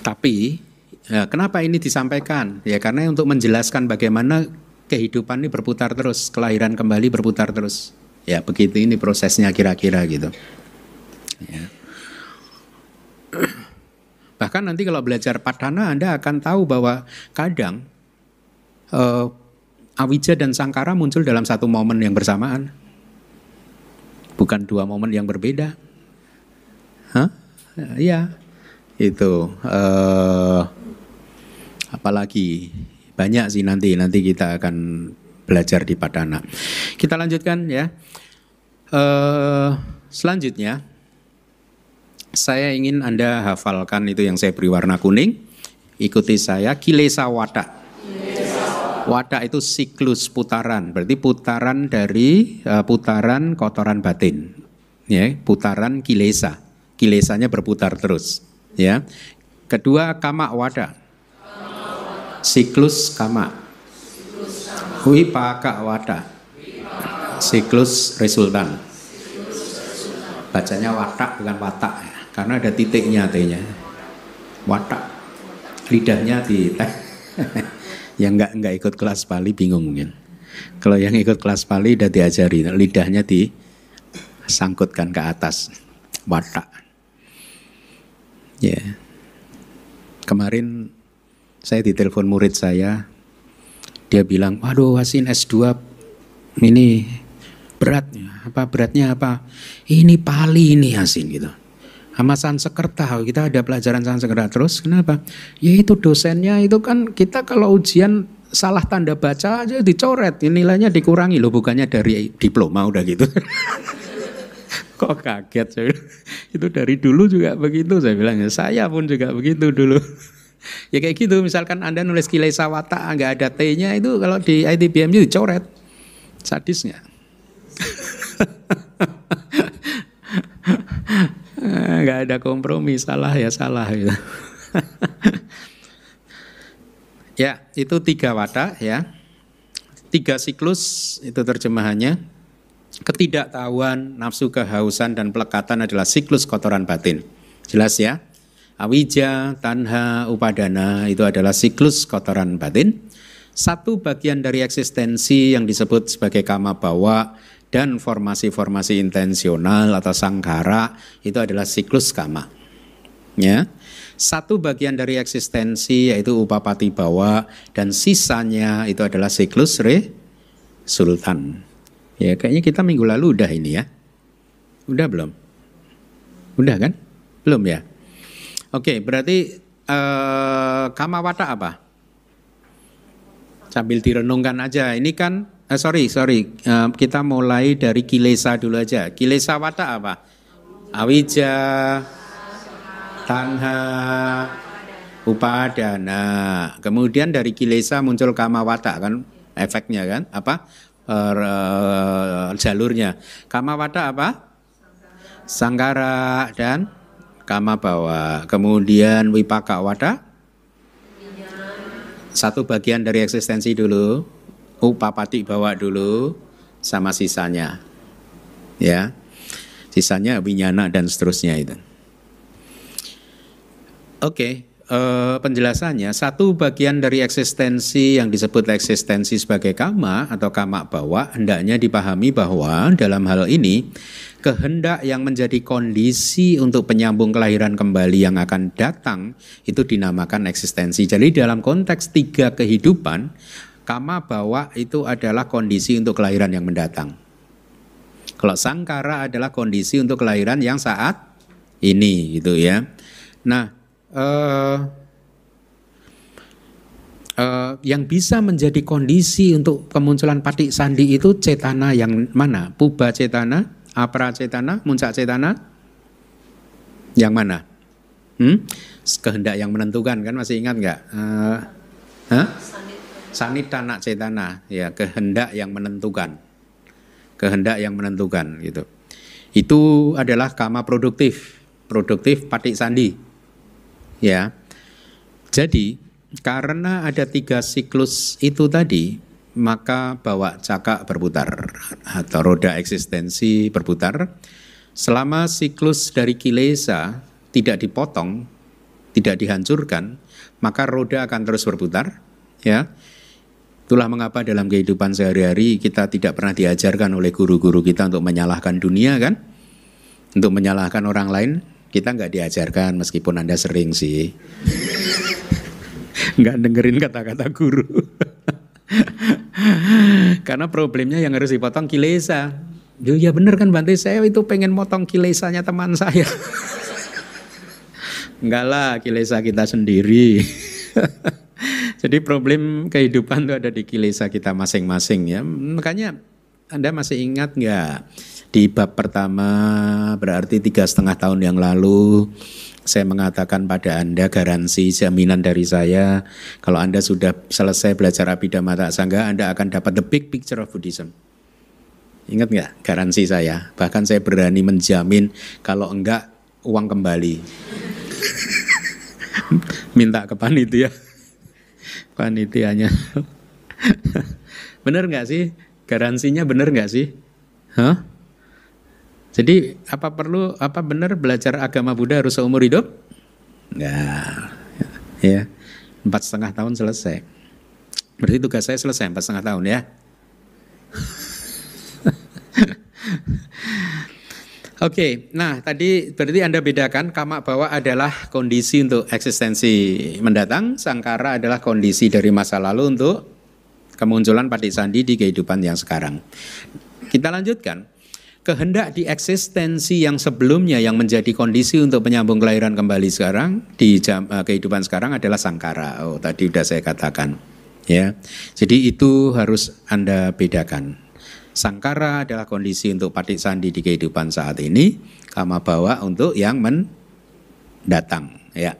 Tapi kenapa ini disampaikan? Ya karena untuk menjelaskan bagaimana kehidupan ini berputar terus, kelahiran kembali berputar terus. Ya begitu ini prosesnya kira-kira gitu. Ya. Bahkan nanti kalau belajar padana Anda akan tahu bahwa kadang awija dan sangkara muncul dalam satu momen yang bersamaan. Bukan 2 momen yang berbeda. Iya. Itu apalagi banyak sih nanti kita akan belajar di padana. Kita lanjutkan ya. Selanjutnya saya ingin Anda hafalkan itu yang saya beri warna kuning. Ikuti saya, kilesa wada. Wada itu siklus putaran, berarti putaran dari putaran kotoran batin. Ya, putaran kilesa. Kilesanya berputar terus, ya. Kedua kama wada. Siklus kama. Wipaka wada. Siklus resultan. Bacanya watak bukan watak ya. Karena ada titiknya T-nya. Watak. Lidahnya di teh. Yang enggak ikut kelas Pali bingung mungkin. Kalau yang ikut kelas Pali udah diajari, lidahnya disangkutkan ke atas. Watak. Ya. Yeah. Kemarin saya ditelepon murid saya, dia bilang, waduh Hasin S2 ini beratnya apa? Ini Pali ini Hasin gitu. Sama Sanskerta, kita ada pelajaran Sanskerta terus, kenapa? Ya itu dosennya itu kan kita kalau ujian salah tanda baca aja dicoret, nilainya dikurangi loh, bukannya dari diploma udah gitu. Kok kaget saya bilang, itu dari dulu juga begitu, saya bilang. Saya pun juga begitu dulu. Ya kayak gitu, misalkan Anda nulis Kilesa Wata nggak ada T-nya, itu kalau di ITBM itu dicoret. Sadis nggak? Nggak ada kompromi, salah ya salah gitu. Ya, itu 3 watak ya. 3 siklus itu terjemahannya. Ketidaktahuan, nafsu kehausan dan pelekatan adalah siklus kotoran batin. Jelas ya? Awija, tanha, upadana itu adalah siklus kotoran batin. Satu bagian dari eksistensi yang disebut sebagai kama bawa dan formasi-formasi intensional atau sangkara itu adalah siklus kama. Ya. Satu bagian dari eksistensi yaitu upapati bawa dan sisanya itu adalah siklus resultan. Ya, kayaknya kita minggu lalu udah ini ya. Udah belum? Udah kan? Belum ya? Oke, berarti kama wata apa? Sambil direnungkan aja. Ini kan kita mulai dari kilesa dulu aja. Kilesa wata apa? Awija, tanha, upadana. Kemudian dari kilesa muncul kama wata kan? Efeknya kan? Apa? Jalurnya. Kama wata apa? Sangkara dan kama bawa. Kemudian wipaka wata. Satu bagian dari eksistensi dulu. Upapati bawa dulu sama sisanya. Ya. Sisanya winyana dan seterusnya itu. Oke. Penjelasannya, satu bagian dari eksistensi yang disebut eksistensi sebagai kama atau kama bawa hendaknya dipahami bahwa dalam hal ini kehendak yang menjadi kondisi untuk penyambung kelahiran kembali yang akan datang itu dinamakan eksistensi. Jadi dalam konteks 3 kehidupan, kama bawa itu adalah kondisi untuk kelahiran yang mendatang. Kalau sangkara adalah kondisi untuk kelahiran yang saat ini gitu ya. Nah, yang bisa menjadi kondisi untuk kemunculan patik sandi itu cetana yang mana? Puba cetana, apra cetana, muncak cetana? Yang mana? Kehendak yang menentukan kan, masih ingat nggak? Sanitana cetana, ya, kehendak yang menentukan. Kehendak yang menentukan gitu. Itu adalah kama produktif patik sandi. Ya, jadi karena ada 3 siklus itu tadi, maka bawa cakak berputar atau roda eksistensi berputar. Selama siklus dari kilesa tidak dipotong, tidak dihancurkan, maka roda akan terus berputar. Ya, itulah mengapa dalam kehidupan sehari-hari kita tidak pernah diajarkan oleh guru-guru kita untuk menyalahkan dunia kan, untuk menyalahkan orang lain. Kita nggak diajarkan meskipun Anda sering sih. Nggak dengerin kata-kata guru. Karena problemnya yang harus dipotong kilesa. Ya bener kan Bante, saya itu pengen motong kilesanya teman saya. Enggak lah, kilesa kita sendiri. Jadi problem kehidupan itu ada di kilesa kita masing-masing ya. Makanya Anda masih ingat nggak? Di bab pertama berarti 3,5 tahun yang lalu saya mengatakan pada Anda garansi jaminan dari saya kalau Anda sudah selesai belajar Abhidhamma Sangga Anda akan dapat the big picture of Buddhism. Ingat nggak garansi saya? Bahkan saya berani menjamin kalau enggak uang kembali. Minta ke panitia. Panitianya. Bener nggak sih? Garansinya bener nggak sih? Hah? Jadi apa benar belajar agama Buddha harus seumur hidup? Enggak. Ya, 4,5 tahun selesai. Berarti tugas saya selesai 4,5 tahun ya. Oke, nah tadi berarti Anda bedakan kama bawa adalah kondisi untuk eksistensi mendatang, sangkara adalah kondisi dari masa lalu untuk kemunculan patik sandi di kehidupan yang sekarang. Kita lanjutkan. Kehendak di eksistensi yang sebelumnya yang menjadi kondisi untuk penyambung kelahiran kembali sekarang di kehidupan sekarang adalah sangkara. Oh, tadi sudah saya katakan, ya. Jadi itu harus Anda bedakan. Sangkara adalah kondisi untuk patik sandi di kehidupan saat ini, kama bawa untuk yang mendatang, ya.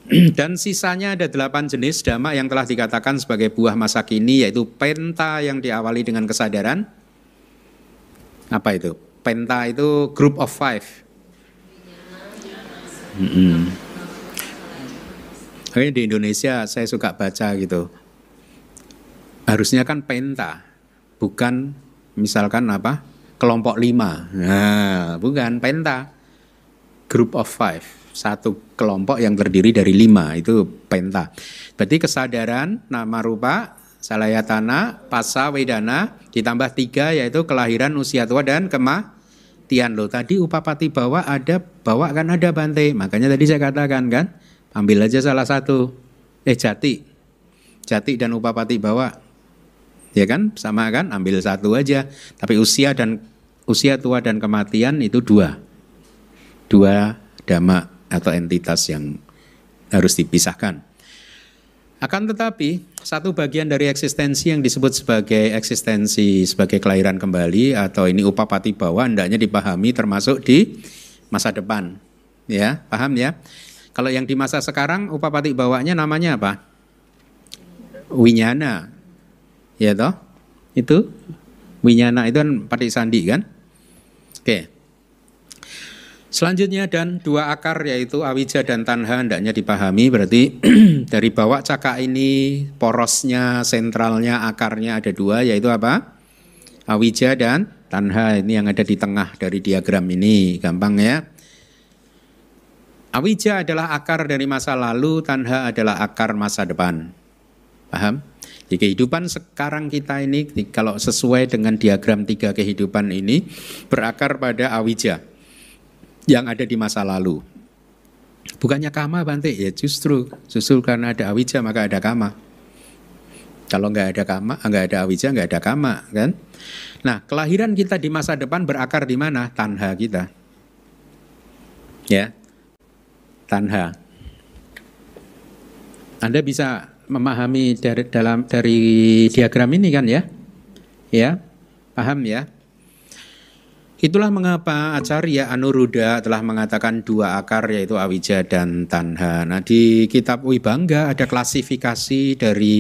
Dan sisanya ada 8 jenis dhamma yang telah dikatakan sebagai buah masa kini, yaitu penta yang diawali dengan kesadaran. Apa itu? Penta itu group of 5. Kayaknya di Indonesia saya suka baca gitu. Harusnya kan penta, bukan misalkan apa? Kelompok 5. Nah, bukan penta. Group of 5. Satu kelompok yang terdiri dari 5, itu penta. Berarti kesadaran, nama rupa, salayatana, pasa, wedana, ditambah 3 yaitu kelahiran, usia tua, dan kematian. Loh, tadi upapati bawa ada, bawa kan ada Bante. Makanya tadi saya katakan kan, ambil aja salah satu. Jati dan upapati bawa. Ya kan, sama kan, ambil satu aja. Tapi usia tua dan kematian itu 2 dhamma atau entitas yang harus dipisahkan. Akan tetapi satu bagian dari eksistensi yang disebut sebagai eksistensi sebagai kelahiran kembali atau ini upapati bawa hendaknya dipahami termasuk di masa depan. Ya, paham ya? Kalau yang di masa sekarang upapati bawanya namanya apa? Winyana. Ya toh, itu winyana itu kan patik sandi kan. Oke. Selanjutnya dan 2 akar yaitu awija dan tanha hendaknya dipahami. Berarti dari bawah caka ini porosnya, sentralnya, akarnya ada 2 yaitu apa? Awija dan tanha, ini yang ada di tengah dari diagram ini, gampang ya. Awija adalah akar dari masa lalu, tanha adalah akar masa depan. Paham? Di kehidupan sekarang kita ini, kalau sesuai dengan diagram 3 kehidupan ini, berakar pada awija yang ada di masa lalu. Bukannya kama Bante, ya justru karena ada awija maka ada kama. Kalau nggak ada kama, nggak ada awija, nggak ada kama, kan? Nah, kelahiran kita di masa depan berakar di mana? Tanha kita. Ya, tanha. Anda bisa memahami dari diagram ini kan ya? Ya, paham ya? Itulah mengapa Acarya Anuruddha telah mengatakan 2 akar yaitu awija dan tanha. Nah, di kitab Wibangga ada klasifikasi dari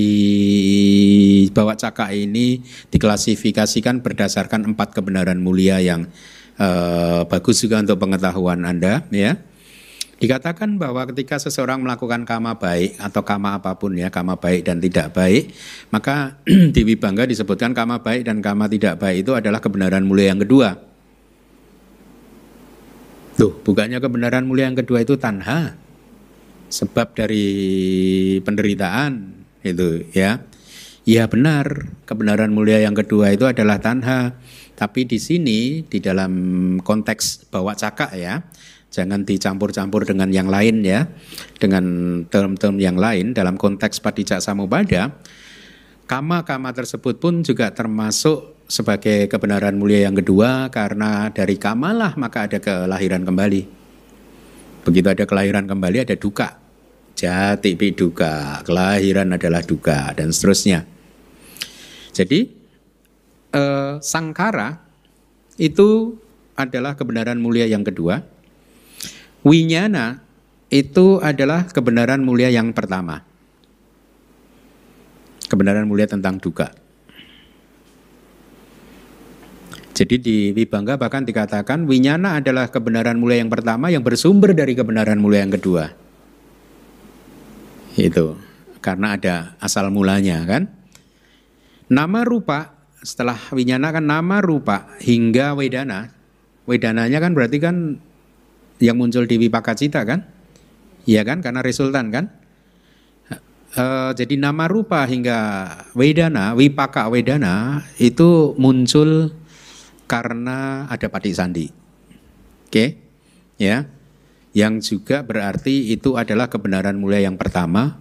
bawah caka ini diklasifikasikan berdasarkan 4 kebenaran mulia yang bagus juga untuk pengetahuan Anda ya. Dikatakan bahwa ketika seseorang melakukan kama baik atau kama apapun ya, kama baik dan tidak baik, maka di Wibangga disebutkan kama baik dan kama tidak baik itu adalah kebenaran mulia yang kedua. Tuh, bukannya kebenaran mulia yang kedua itu tanha, sebab dari penderitaan itu ya. Ya benar, kebenaran mulia yang kedua itu adalah tanha. Tapi di sini di dalam konteks bawa caka ya, jangan dicampur-campur dengan yang lain ya, dengan term-term yang lain dalam konteks padicca samubada. Kama-kama tersebut pun juga termasuk sebagai kebenaran mulia yang kedua, karena dari kamalah maka ada kelahiran kembali. Begitu ada kelahiran kembali ada duka. Jati pi duka, kelahiran adalah duka dan seterusnya. Jadi sangkara itu adalah kebenaran mulia yang kedua. Winyana itu adalah kebenaran mulia yang pertama. Kebenaran mulia tentang duka. Jadi di Wibangga bahkan dikatakan winyana adalah kebenaran mulia yang pertama yang bersumber dari kebenaran mulia yang kedua. Itu karena ada asal mulanya kan. Nama rupa setelah winyana kan nama rupa hingga wedana. Wedananya kan berarti kan yang muncul di Wipakacita kan? Iya kan, karena resultan kan? Jadi nama rupa hingga wedana, wipaka wedana itu muncul karena ada patik sandi. Oke? Ya. Yang juga berarti itu adalah kebenaran mulia yang pertama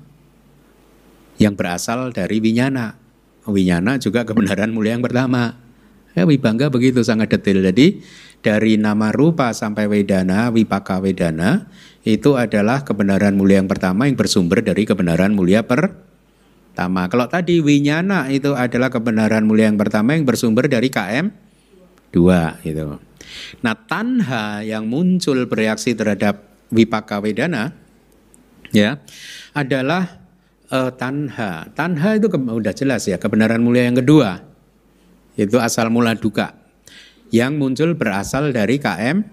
yang berasal dari winyana. Winyana juga kebenaran mulia yang pertama. Ya, Wibangga begitu sangat detail. Jadi dari nama rupa sampai wedana, wipaka wedana itu adalah kebenaran mulia yang pertama yang bersumber dari kebenaran mulia tama. Kalau tadi winyana itu adalah kebenaran mulia yang pertama yang bersumber dari KM 2 gitu. Nah, tanha yang muncul bereaksi terhadap wipaka wedana ya adalah tanha. Tanha itu udah jelas ya, kebenaran mulia yang kedua. Itu asal mula duka yang muncul berasal dari KM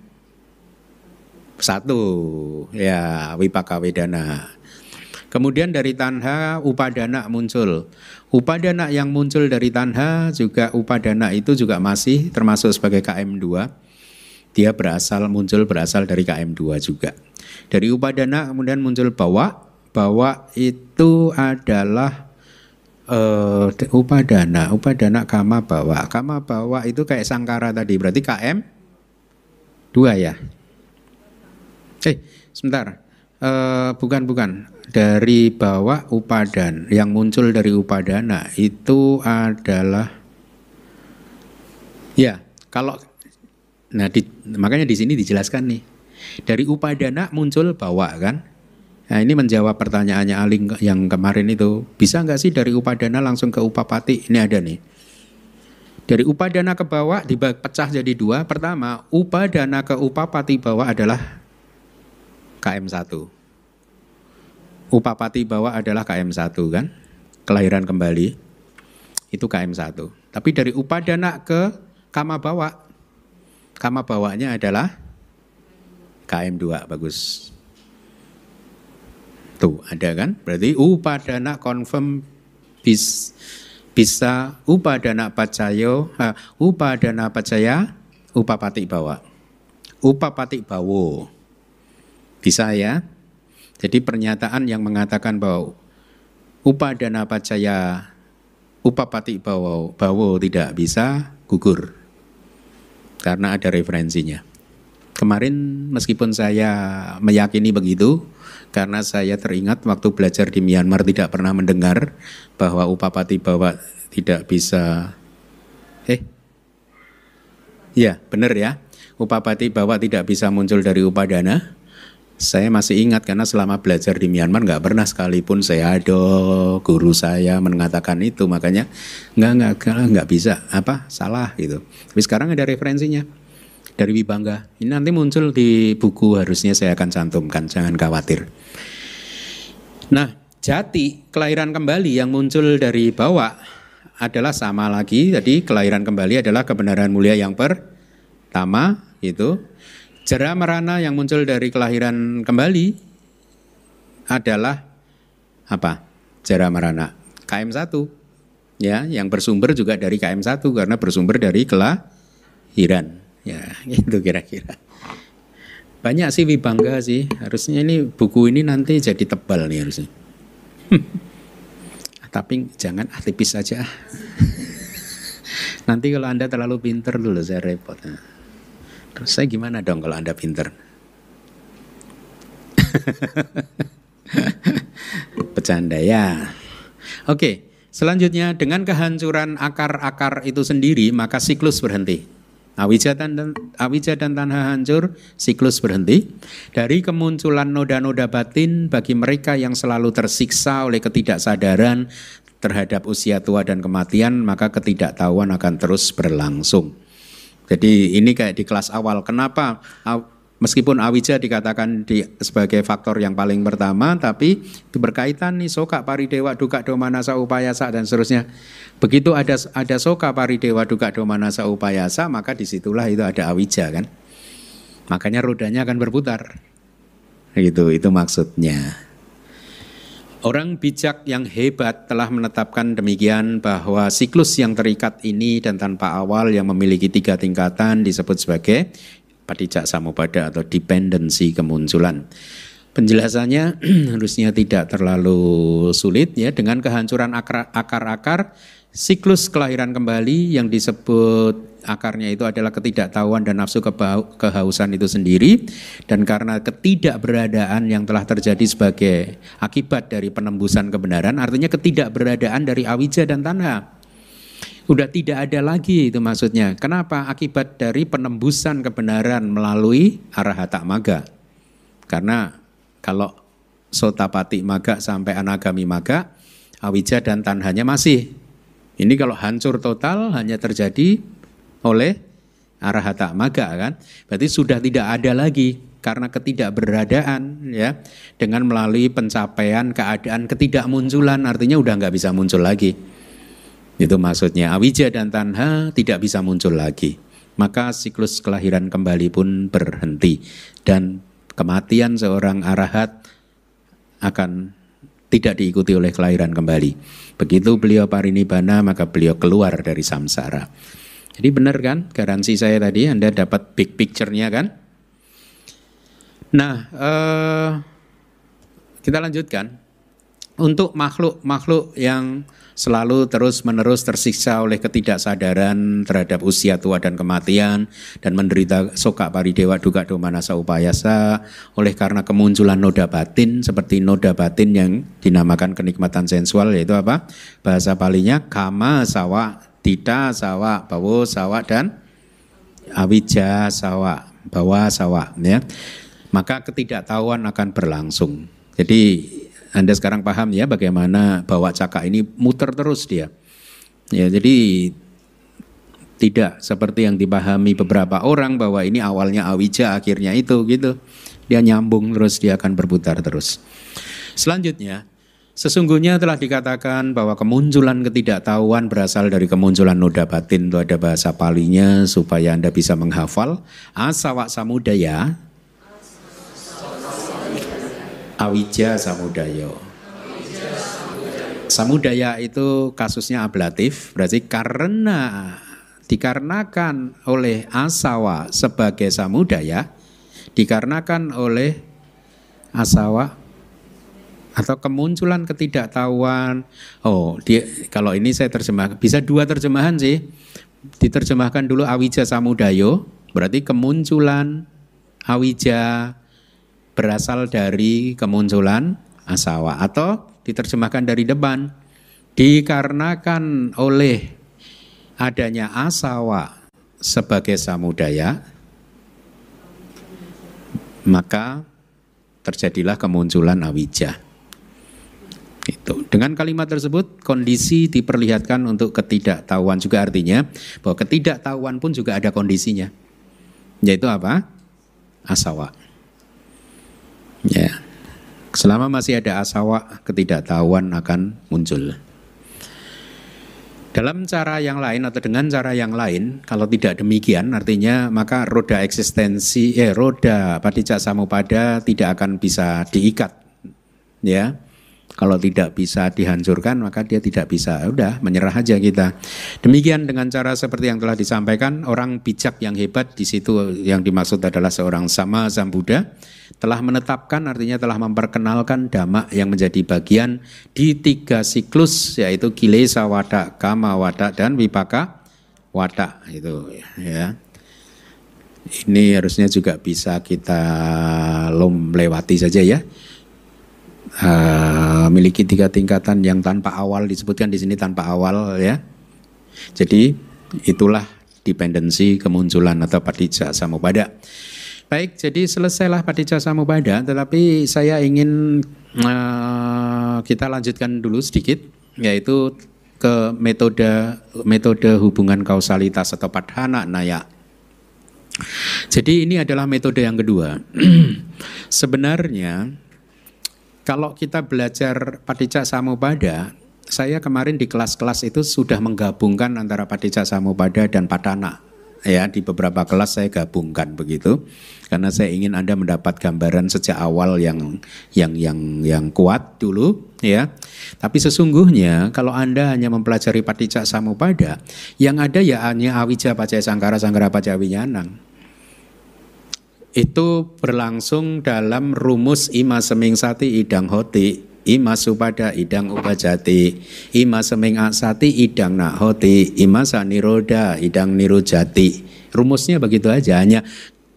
1 ya, wipaka wedana. Kemudian dari tanha upadana muncul. Upadana yang muncul dari tanha juga, upadana itu juga masih termasuk sebagai KM 2. Dia muncul berasal dari KM 2 juga. Dari upadana kemudian muncul bawa. Bawa itu adalah upadana kama bawa. Kama bawa itu kayak sangkara tadi, berarti KM 2 ya. Sebentar. Bukan. Dari bawa upadan, yang muncul dari upadana itu adalah ya, kalau makanya di sini dijelaskan nih. Dari upadana muncul bawa kan? Nah, ini menjawab pertanyaannya Aling yang kemarin itu. Bisa nggak sih dari upadana langsung ke upapati? Ini ada nih. Dari upadana ke bawa dipecah jadi 2. Pertama, upadana ke upapati bawa adalah KM 1. Upapati bawa adalah KM 1 kan? Kelahiran kembali. Itu KM 1. Tapi dari upadana ke kama bawa. Kama bawanya adalah KM 2. Bagus. Tuh, ada kan? Berarti upadana confirm bisa upadana pacayo, upadana pacaya, upapati bawa. Upapati bawo. Bisa ya? Jadi pernyataan yang mengatakan bahwa upadana pacaya upapati bawo tidak bisa gugur karena ada referensinya. Kemarin meskipun saya meyakini begitu, karena saya teringat waktu belajar di Myanmar tidak pernah mendengar bahwa upapati bawa tidak bisa. Ya benar ya, upapati bawa tidak bisa muncul dari upadana. Saya masih ingat karena selama belajar di Myanmar nggak pernah sekalipun saya ada guru saya mengatakan itu, makanya nggak bisa salah gitu. Tapi sekarang ada referensinya dari Wibangga. Ini nanti muncul di buku, harusnya saya akan cantumkan, jangan khawatir. Nah, jati kelahiran kembali yang muncul dari bawah adalah sama lagi. Jadi kelahiran kembali adalah kebenaran mulia yang pertama itu. Jara marana yang muncul dari kelahiran kembali adalah apa? Jara marana KM 1 ya, yang bersumber juga dari KM 1 karena bersumber dari kelahiran. Ya, itu kira-kira. Banyak sih Wibangga sih. Harusnya ini buku ini nanti jadi tebal nih harusnya. Tapi jangan tipis saja. Nanti kalau Anda terlalu pinter dulu saya repot. Terus saya gimana dong kalau Anda pinter? Bercanda ya. Oke, selanjutnya dengan kehancuran akar-akar itu sendiri maka siklus berhenti. Awija dan tanha hancur, siklus berhenti. Dari kemunculan noda-noda batin bagi mereka yang selalu tersiksa oleh ketidaksadaran terhadap usia tua dan kematian, maka ketidaktahuan akan terus berlangsung. Jadi ini kayak di kelas awal, kenapa meskipun awija dikatakan sebagai faktor yang paling pertama, tapi berkaitan nih soka paridewa duka domanasa upayasa dan seterusnya. Begitu ada soka paridewa duka domanasa upayasa, maka disitulah itu ada awija kan. Makanya rodanya akan berputar. Gitu, itu maksudnya. Orang bijak yang hebat telah menetapkan demikian bahwa siklus yang terikat ini dan tanpa awal yang memiliki 3 tingkatan disebut sebagai paticca samuppada atau dependensi kemunculan. Penjelasannya harusnya tidak terlalu sulit ya. Dengan kehancuran akar-akar, siklus kelahiran kembali yang disebut akarnya itu adalah ketidaktahuan dan nafsu kehausan itu sendiri. Dan karena ketidakberadaan yang telah terjadi sebagai akibat dari penembusan kebenaran, artinya ketidakberadaan dari awija dan tanha. Udah tidak ada lagi itu maksudnya. Kenapa? Akibat dari penembusan kebenaran melalui arahata magga. Karena kalau sotapati magga sampai anagami magga, awija dan tanhanya masih. Ini kalau hancur total hanya terjadi oleh arahata maga kan, berarti sudah tidak ada lagi karena ketidakberadaan ya, dengan melalui pencapaian keadaan ketidakmunculan, artinya udah nggak bisa muncul lagi. Itu maksudnya awija dan tanha tidak bisa muncul lagi. Maka siklus kelahiran kembali pun berhenti dan kematian seorang arahat akan tidak diikuti oleh kelahiran kembali. Begitu beliau parinibbana maka beliau keluar dari samsara. Jadi benar kan garansi saya tadi, Anda dapat big picture-nya kan? Nah, kita lanjutkan. Untuk makhluk-makhluk yang selalu terus-menerus tersiksa oleh ketidaksadaran terhadap usia tua dan kematian dan menderita soka paridewa duka domanasa upayasa oleh karena kemunculan noda batin, seperti noda batin yang dinamakan kenikmatan sensual, yaitu apa? Bahasa palinya kama sawa, tita sawa, bawo sawa, dan awija sawa, bawa sawa ya. Maka ketidaktahuan akan berlangsung. Jadi Anda sekarang paham ya bagaimana bawa caka ini muter terus dia. Ya, jadi tidak seperti yang dipahami beberapa orang bahwa ini awalnya awija akhirnya itu gitu. Dia nyambung terus, dia akan berputar terus. Selanjutnya, sesungguhnya telah dikatakan bahwa kemunculan ketidaktahuan berasal dari kemunculan noda batin. Itu ada bahasa palinya supaya Anda bisa menghafal. Asawa samudaya, awija samudayo. Samudaya itu kasusnya ablatif, berarti dikarenakan oleh asawa sebagai samudaya, dikarenakan oleh asawa atau kemunculan ketidaktahuan. Kalau ini saya terjemah, bisa dua terjemahan sih. Diterjemahkan dulu awija samudayo, berarti kemunculan awija berasal dari kemunculan asawa, atau diterjemahkan dari depan, dikarenakan oleh adanya asawa sebagai samudaya maka terjadilah kemunculan awija. Itu. Dengan kalimat tersebut kondisi diperlihatkan untuk ketidaktahuan, juga artinya bahwa ketidaktahuan pun juga ada kondisinya, yaitu apa? Asawa. Ya, selama masih ada asawa, ketidaktahuan akan muncul. Dalam cara yang lain atau dengan cara yang lain, kalau tidak demikian, artinya maka roda eksistensi, roda paticca samuppada tidak akan bisa diikat. Ya, kalau tidak bisa dihancurkan, maka dia tidak bisa. Udah, menyerah aja kita. Demikian dengan cara seperti yang telah disampaikan, orang bijak yang hebat di situ yang dimaksud adalah seorang sama Sambuddha telah menetapkan, artinya telah memperkenalkan dhamma yang menjadi bagian di 3 siklus, yaitu kilesa wada, kama wada, dan vipaka wada. Itu ya. Ini harusnya juga bisa kita lewati saja ya. Miliki 3 tingkatan yang tanpa awal, disebutkan di sini tanpa awal ya. Jadi itulah dependensi kemunculan atau paticca samuppada. Baik, jadi selesailah paticca samuppada, tetapi saya ingin kita lanjutkan dulu sedikit, yaitu ke metode hubungan kausalitas atau padhana naya. Jadi ini adalah metode yang kedua. Sebenarnya kalau kita belajar paticca samuppada, saya kemarin di kelas-kelas itu sudah menggabungkan antara paticca samuppada dan padhana. Ya, di beberapa kelas saya gabungkan begitu, karena saya ingin Anda mendapat gambaran sejak awal yang kuat dulu, ya. Tapi sesungguhnya kalau Anda hanya mempelajari paticca samuppada, yang ada ya hanya awija pacaya sangkara sangkara pacaya winyanang. Itu berlangsung dalam rumus ima seming sati idang hoti, ima supada idang upajati, ima seming asati idang nak hoti, ima saniroda idang nirujati. Rumusnya begitu aja, hanya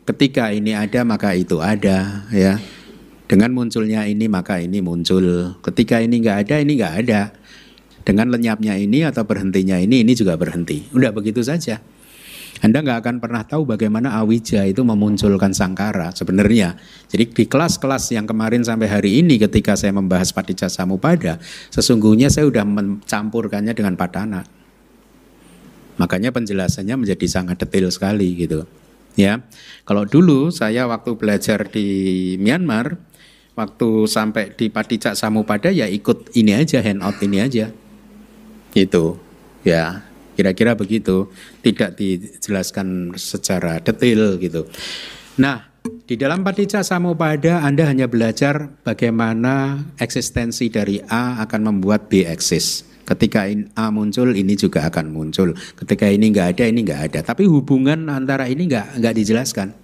ketika ini ada maka itu ada ya. Dengan munculnya ini maka ini muncul. Ketika ini enggak ada, ini enggak ada. Dengan lenyapnya ini atau berhentinya ini juga berhenti. Udah begitu saja. Anda nggak akan pernah tahu bagaimana awija itu memunculkan sangkara sebenarnya. Jadi di kelas-kelas yang kemarin sampai hari ini ketika saya membahas paticca samuppada, sesungguhnya saya sudah mencampurkannya dengan padana. Makanya penjelasannya menjadi sangat detail sekali gitu. Ya, kalau dulu saya waktu belajar di Myanmar, waktu sampai di paticca samuppada ya ikut ini aja, handout ini aja, gitu. Ya, kira-kira begitu, tidak dijelaskan secara detail gitu. Nah, di dalam paticca samuppada Anda hanya belajar bagaimana eksistensi dari A akan membuat B eksis. Ketika A muncul, ini juga akan muncul. Ketika ini nggak ada, ini nggak ada. Tapi hubungan antara ini nggak dijelaskan.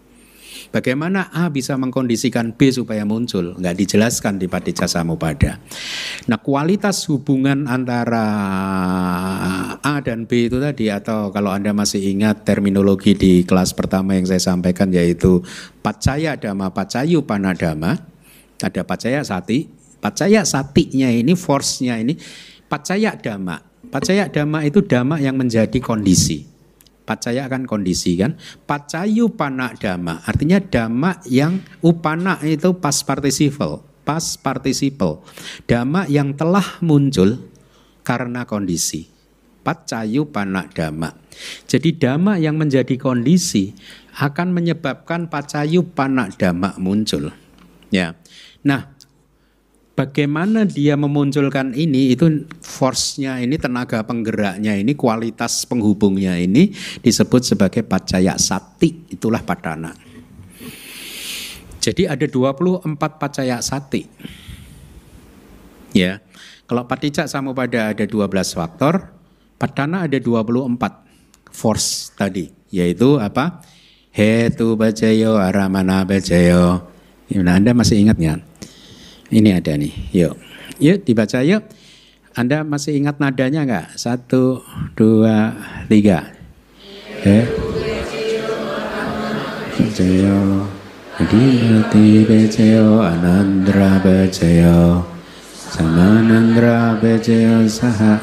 Bagaimana A bisa mengkondisikan B supaya muncul, nggak dijelaskan di paticca samuppada. Nah, kualitas hubungan antara A dan B itu tadi, atau kalau Anda masih ingat terminologi di kelas pertama yang saya sampaikan, yaitu paccaya dhamma, paccayu panadhamma. Ada paccaya sati, paccaya satinya ini, force-nya ini paccaya dhamma. Paccaya dhamma itu dhamma yang menjadi kondisi. Paccaya kan kondisi kan. Paccayu panadhamma artinya dhamma yang upana itu past participle. Past participle. Dhamma yang telah muncul karena kondisi. Paccayu panadhamma. Jadi dhamma yang menjadi kondisi akan menyebabkan paccayu panadhamma muncul. Ya. Nah, bagaimana dia memunculkan ini, itu force-nya ini, tenaga penggeraknya ini, kualitas penghubungnya ini disebut sebagai paccaya sati, itulah padana. Jadi ada 24 paccaya sati. Ya. Kalau paticca samuppada ada 12 faktor, padana ada 24 force tadi, yaitu apa? Hetu baccayo, aramana baccayo. Nah, Anda masih ingat nggak? Ini ada nih, yuk dibaca yuk. Anda masih ingat nadanya nggak? 1, 2, 3. Baccayo, adipati baccayo, anandra baccayo, samanandra baccayo, saha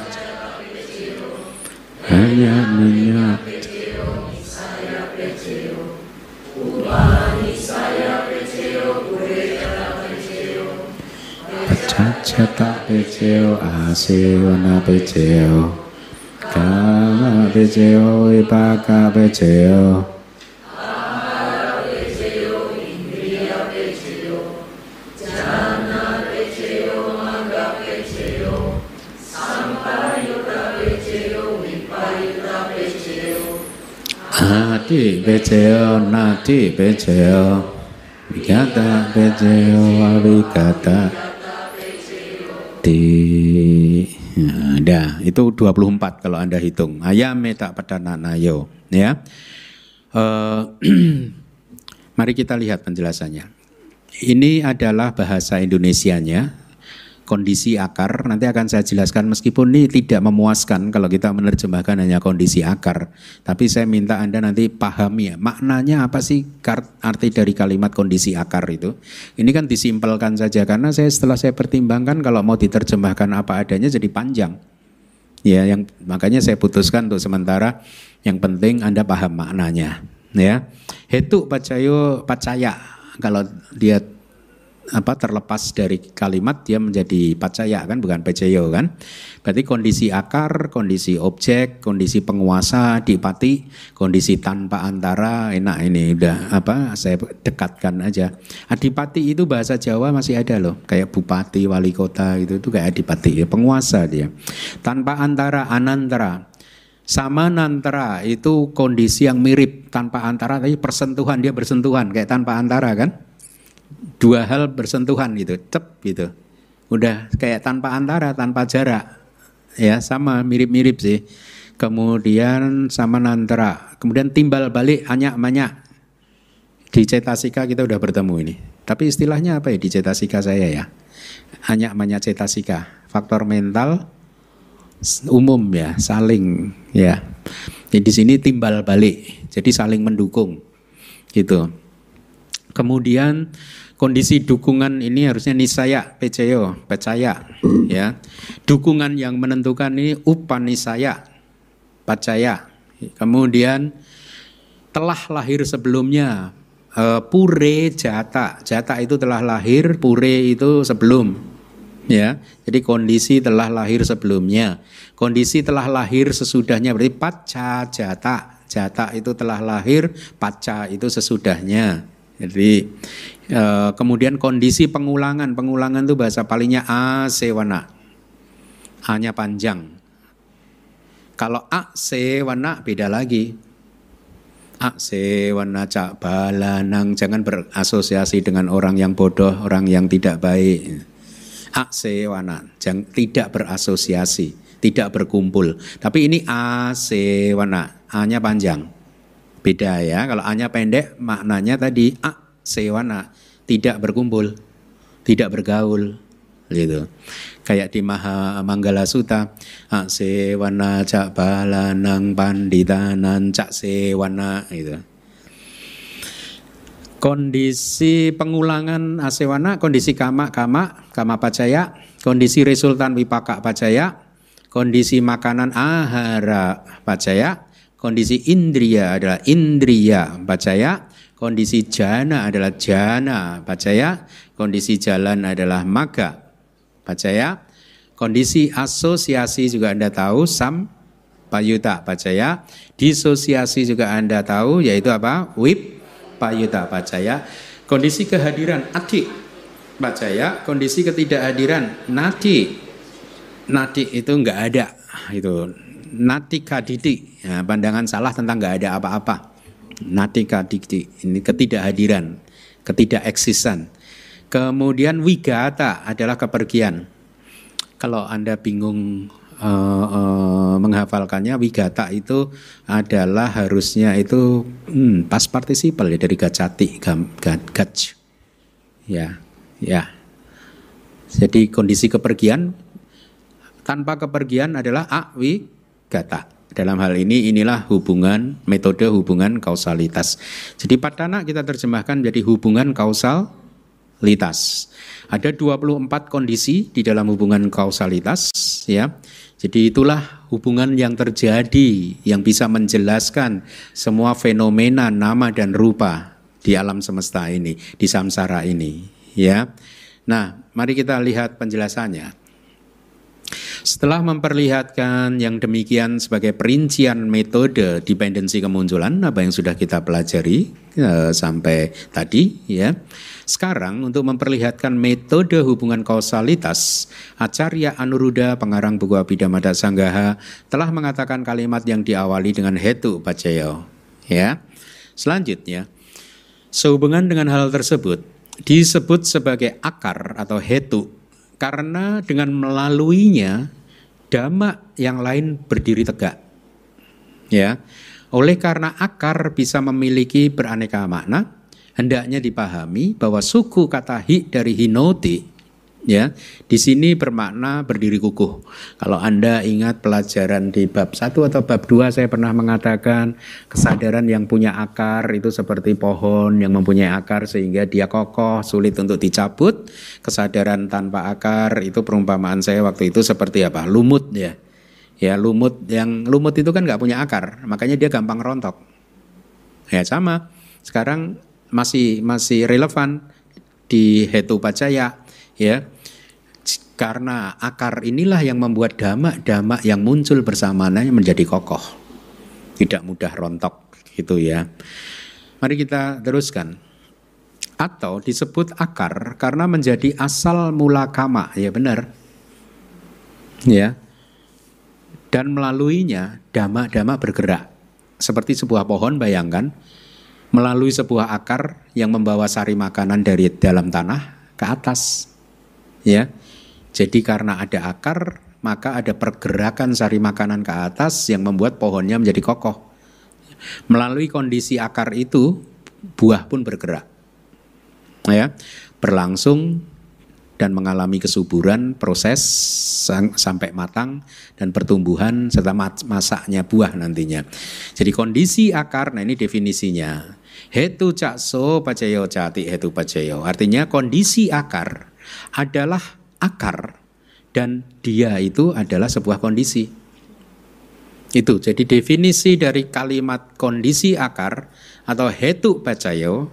hanya menyak. Cacata peceo, asewana peceo, kama peceo, ipaka peceo, ahara peceo, indriya peceo, jana peceo, magga peceo, sampayuta peceo, vipayuta peceo, ati peceo, nati peceo, vikata peceo, avikata. Ada itu 24 kalau Anda hitung. Ayame tak padananayo, ya. Mari kita lihat penjelasannya. Ini adalah bahasa Indonesianya, kondisi akar. Nanti akan saya jelaskan, meskipun ini tidak memuaskan kalau kita menerjemahkan hanya kondisi akar. Tapi saya minta Anda nanti pahami ya, maknanya apa sih arti dari kalimat kondisi akar itu. Ini kan disimpelkan saja, karena setelah saya pertimbangkan kalau mau diterjemahkan apa adanya jadi panjang. Ya, makanya saya putuskan untuk sementara, yang penting Anda paham maknanya. Ya, hetu paccayo, paccaya, kalau dia terlepas dari kalimat dia menjadi paccaya kan, bukan paccayo kan. Berarti kondisi akar, kondisi objek, kondisi penguasa, adipati, kondisi tanpa antara. Enak ini udah saya dekatkan aja. Adipati itu bahasa Jawa masih ada loh, kayak bupati, wali kota itu kayak adipati, penguasa dia. Tanpa antara, anantara. Samanantara itu kondisi yang mirip tanpa antara, tapi persentuhan, dia bersentuhan kayak tanpa antara kan. Dua hal bersentuhan gitu, cep gitu. Udah kayak tanpa antara, tanpa jarak. Ya, sama mirip-mirip sih. Kemudian samanantara. Kemudian timbal balik anyak-manyak. Di cetasika kita udah bertemu ini. Tapi istilahnya apa ya di cetasika saya ya? Anyak-manyak cetasika. Faktor mental umum ya, saling ya. Jadi di sini timbal balik. Jadi saling mendukung. Gitu. Kemudian kondisi dukungan ini harusnya nisaya, peceo, percaya, ya. Dukungan yang menentukan ini upanisaya, percaya. Kemudian telah lahir sebelumnya. Pure jata, jata itu telah lahir, pure itu sebelum, ya. Jadi kondisi telah lahir sebelumnya, kondisi telah lahir sesudahnya, berarti paca jata, jata itu telah lahir, paca itu sesudahnya. Jadi kemudian kondisi pengulangan, pengulangan itu bahasa palingnya asewana, A-nya panjang. Kalau asewana beda lagi. Asewana cak balanang, jangan berasosiasi dengan orang yang bodoh, orang yang tidak baik. Asewana, jangan, tidak berasosiasi, tidak berkumpul. Tapi ini asewana, A-nya panjang. Beda ya, kalau A-nya pendek maknanya tadi asewana, tidak berkumpul, tidak bergaul gitu. Kayak di Maha Manggala Sutta, asewana cak balanang panditanan cak sewana gitu. Kondisi pengulangan asewana, kondisi kama pacaya, kondisi resultan wipaka pacaya, kondisi makanan ahara pacaya, kondisi indriya adalah indriya pacaya, kondisi jana adalah jana pacaya, kondisi jalan adalah magga pacaya, kondisi asosiasi juga Anda tahu sampayuta pacaya, disosiasi juga Anda tahu yaitu apa? Wipayuta pacaya, kondisi kehadiran ati pacaya, kondisi ketidakhadiran nati, nati itu enggak ada, itu nati kaditi, ya, pandangan salah tentang enggak ada apa-apa. Nati kaditi ini ketidakhadiran, ketidakeksisan. Kemudian wigata adalah kepergian. Kalau Anda bingung menghafalkannya, wigata itu adalah harusnya itu past participle ya, dari gacati, gach. Ya. Jadi kondisi kepergian, tanpa kepergian adalah awigata. Dalam hal ini inilah hubungan, metode hubungan kausalitas. Jadi padana kita terjemahkan menjadi hubungan kausalitas. Ada 24 kondisi di dalam hubungan kausalitas, ya. Jadi itulah hubungan yang terjadi yang bisa menjelaskan semua fenomena nama dan rupa di alam semesta ini, di samsara ini, ya. Nah, mari kita lihat penjelasannya. Setelah memperlihatkan yang demikian sebagai perincian metode dependensi kemunculan, apa yang sudah kita pelajari sampai tadi, ya. Sekarang untuk memperlihatkan metode hubungan kausalitas, Acarya Anuruddha, pengarang buku Abhidhamma Sanggaha, telah mengatakan kalimat yang diawali dengan hetu pacayo. Ya. Selanjutnya, sehubungan dengan hal tersebut disebut sebagai akar atau hetu, karena dengan melaluinya dhamma yang lain berdiri tegak. Ya. Oleh karena akar bisa memiliki beraneka makna, hendaknya dipahami bahwa suku kata hi dari hinoti, ya, di sini bermakna berdiri kukuh. Kalau Anda ingat pelajaran di bab 1 atau bab 2, saya pernah mengatakan kesadaran yang punya akar itu seperti pohon yang mempunyai akar sehingga dia kokoh, sulit untuk dicabut. Kesadaran tanpa akar itu perumpamaan saya waktu itu seperti apa? Lumut, ya. Ya, lumut itu kan nggak punya akar, makanya dia gampang rontok. Ya, sama. Sekarang masih relevan di hetu pacaya, ya, karena akar inilah yang membuat dhamma yang muncul bersamanya menjadi kokoh, tidak mudah rontok, gitu ya. Mari kita teruskan. Atau disebut akar karena menjadi asal mula kama, ya benar, ya, dan melaluinya dhamma bergerak seperti sebuah pohon, bayangkan, melalui sebuah akar yang membawa sari makanan dari dalam tanah ke atas, ya. Jadi karena ada akar, maka ada pergerakan sari makanan ke atas yang membuat pohonnya menjadi kokoh. Melalui kondisi akar itu, buah pun bergerak, ya, berlangsung dan mengalami kesuburan, proses sampai matang dan pertumbuhan serta masaknya buah nantinya. Jadi kondisi akar, nah ini definisinya. Hetu cakso pacayo cati hetu pacayo. Artinya kondisi akar adalah akar dan dia itu adalah sebuah kondisi. Itu jadi definisi dari kalimat kondisi akar atau hetu pacaya.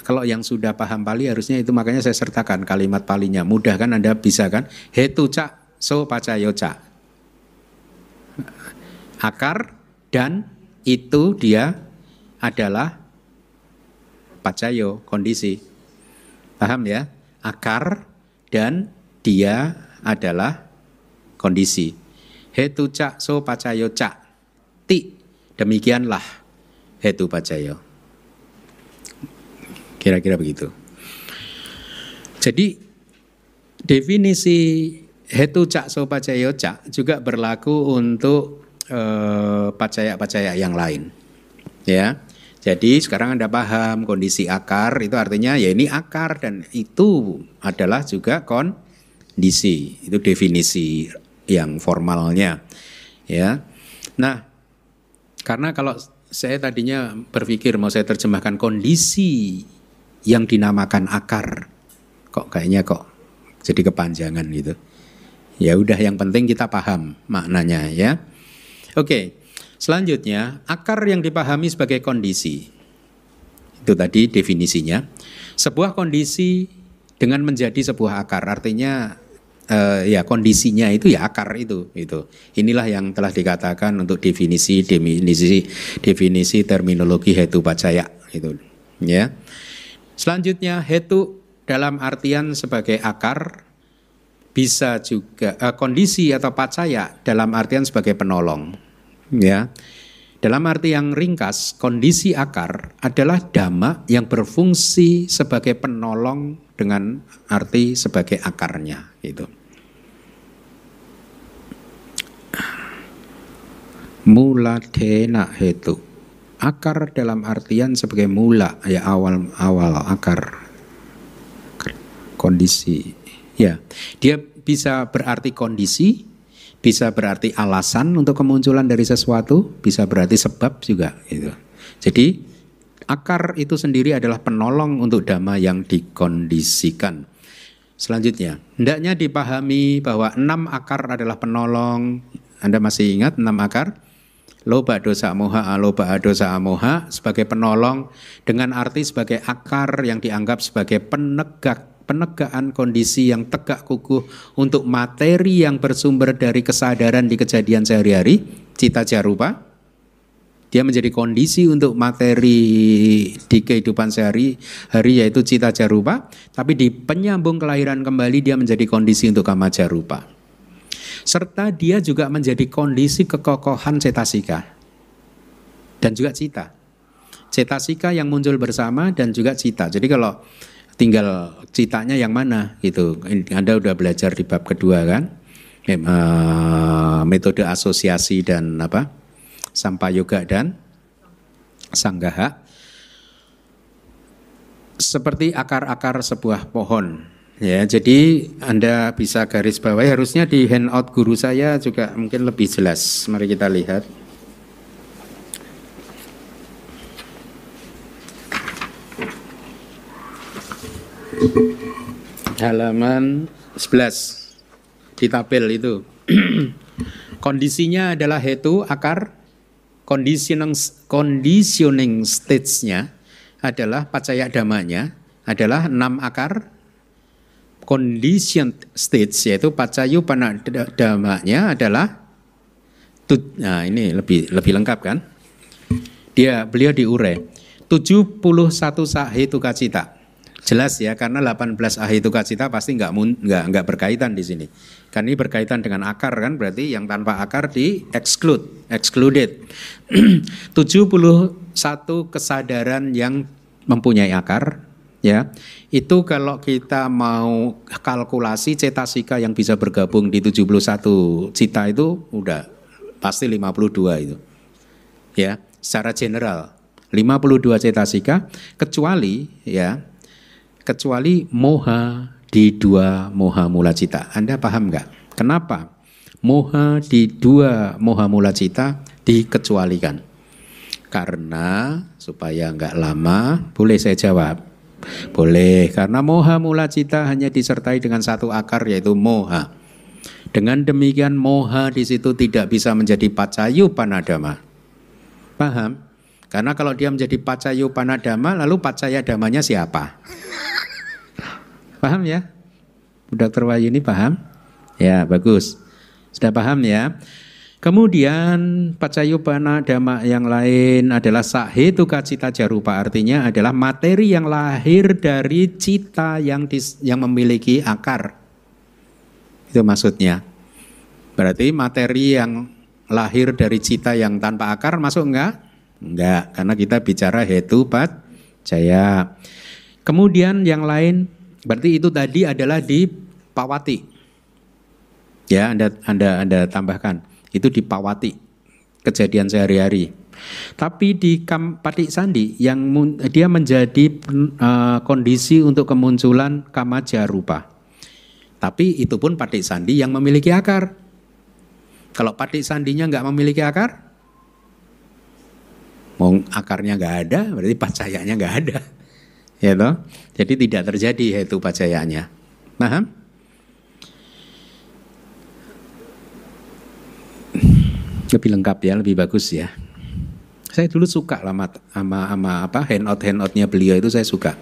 Kalau yang sudah paham Pali harusnya itu, makanya saya sertakan kalimat Palinya. Mudah kan, Anda bisa kan? Hetu ca so pacayo ca. Akar dan itu dia adalah pacayo, kondisi. Paham ya? Akar dan dia adalah kondisi. Hetu ca so pacayo ca. Ti, demikianlah hetu pacayo. Kira-kira begitu. Jadi definisi hetu ca so pacayo ca juga berlaku untuk pacaya-pacaya yang lain. Ya. Jadi sekarang Anda paham kondisi akar itu artinya ya ini akar dan itu adalah juga kondisi. Itu definisi yang formalnya. Ya. Nah, karena kalau saya tadinya berpikir mau saya terjemahkan kondisi yang dinamakan akar, kok jadi kepanjangan gitu. Ya udah, yang penting kita paham maknanya ya. Oke, selanjutnya akar yang dipahami sebagai kondisi. Itu tadi definisinya. Sebuah kondisi dengan menjadi sebuah akar, artinya ya kondisinya itu ya akar itu. Inilah yang telah dikatakan untuk definisi terminologi hetu pacaya itu. Ya. Selanjutnya hetu dalam artian sebagai akar, bisa juga kondisi atau pacaya dalam artian sebagai penolong. Ya. Dalam arti yang ringkas, kondisi akar adalah dhamma yang berfungsi sebagai penolong dengan arti sebagai akarnya itu. Muladena hetu. Akar dalam artian sebagai mula, ya awal akar, kondisi. Ya, dia bisa berarti kondisi, bisa berarti alasan untuk kemunculan dari sesuatu, bisa berarti sebab juga. Gitu. Jadi akar itu sendiri adalah penolong untuk dhamma yang dikondisikan. Selanjutnya, hendaknya dipahami bahwa 6 akar adalah penolong. Anda masih ingat 6 akar? Loba dosa moha, aloba dosa moha sebagai penolong dengan arti sebagai akar yang dianggap sebagai penegaan kondisi yang tegak kukuh untuk materi yang bersumber dari kesadaran di kejadian sehari-hari, cita jarupa. Dia menjadi kondisi untuk materi di kehidupan sehari-hari yaitu cita jarupa, tapi di penyambung kelahiran kembali dia menjadi kondisi untuk kama jarupa. Serta dia juga menjadi kondisi kekokohan cetasika dan juga cita. Cetasika yang muncul bersama dan juga cita. Jadi kalau tinggal citanya yang mana gitu. Anda udah belajar di bab kedua kan? Metode asosiasi dan sampayoga dan sanggaha. Seperti akar-akar sebuah pohon. Ya, jadi Anda bisa garis bawahi, harusnya di handout guru saya juga mungkin lebih jelas. Mari kita lihat. Halaman 11 di tabel itu. Kondisinya adalah hetu akar, conditioning stage-nya adalah pacaya dhammanya adalah 6 akar. Condition stage yaitu pacayu panadhamanya adalah nah ini lebih lengkap kan? Beliau diurai 71 sahituka cita. Jelas ya, karena 18 ahituka cita pasti enggak berkaitan di sini. Karena ini berkaitan dengan akar kan, berarti yang tanpa akar excluded. 71 kesadaran yang mempunyai akar. Ya, itu kalau kita mau kalkulasi cetasika yang bisa bergabung di 71 cita itu udah pasti 52 itu. Ya, secara general 52 cetasika kecuali moha di 2 moha mula cita. Anda paham nggak? Kenapa moha di 2 moha mula cita dikecualikan? Karena supaya nggak lama, boleh saya jawab? Boleh, karena moha mula cita hanya disertai dengan 1 akar yaitu moha. Dengan demikian moha di situ tidak bisa menjadi pacayupanadama. Paham? Karena kalau dia menjadi pacayupanadama, lalu pacayadamanya siapa? Paham ya? Dr. Wahyu ini paham? Ya, bagus. Sudah paham ya? Kemudian pacayupanadama yang lain adalah sahetuka cita jarupa, artinya adalah materi yang lahir dari cita yang memiliki akar. Itu maksudnya. Berarti materi yang lahir dari cita yang tanpa akar masuk enggak? Enggak, karena kita bicara hetu pacaya. Kemudian yang lain, berarti itu tadi adalah di pawati. Ya, Anda tambahkan. Itu di pawati, kejadian sehari-hari. Tapi di paticandi yang dia menjadi kondisi untuk kemunculan kamajarupa. Tapi itu pun paticandi yang memiliki akar. Kalau paticandinya nggak memiliki akar, akarnya nggak ada, berarti pacayanya nggak ada. Ya toh? Jadi tidak terjadi hetu pacayanya. Paham? Lebih lengkap ya, lebih bagus ya. Saya dulu suka lah sama handout-handoutnya beliau itu saya suka.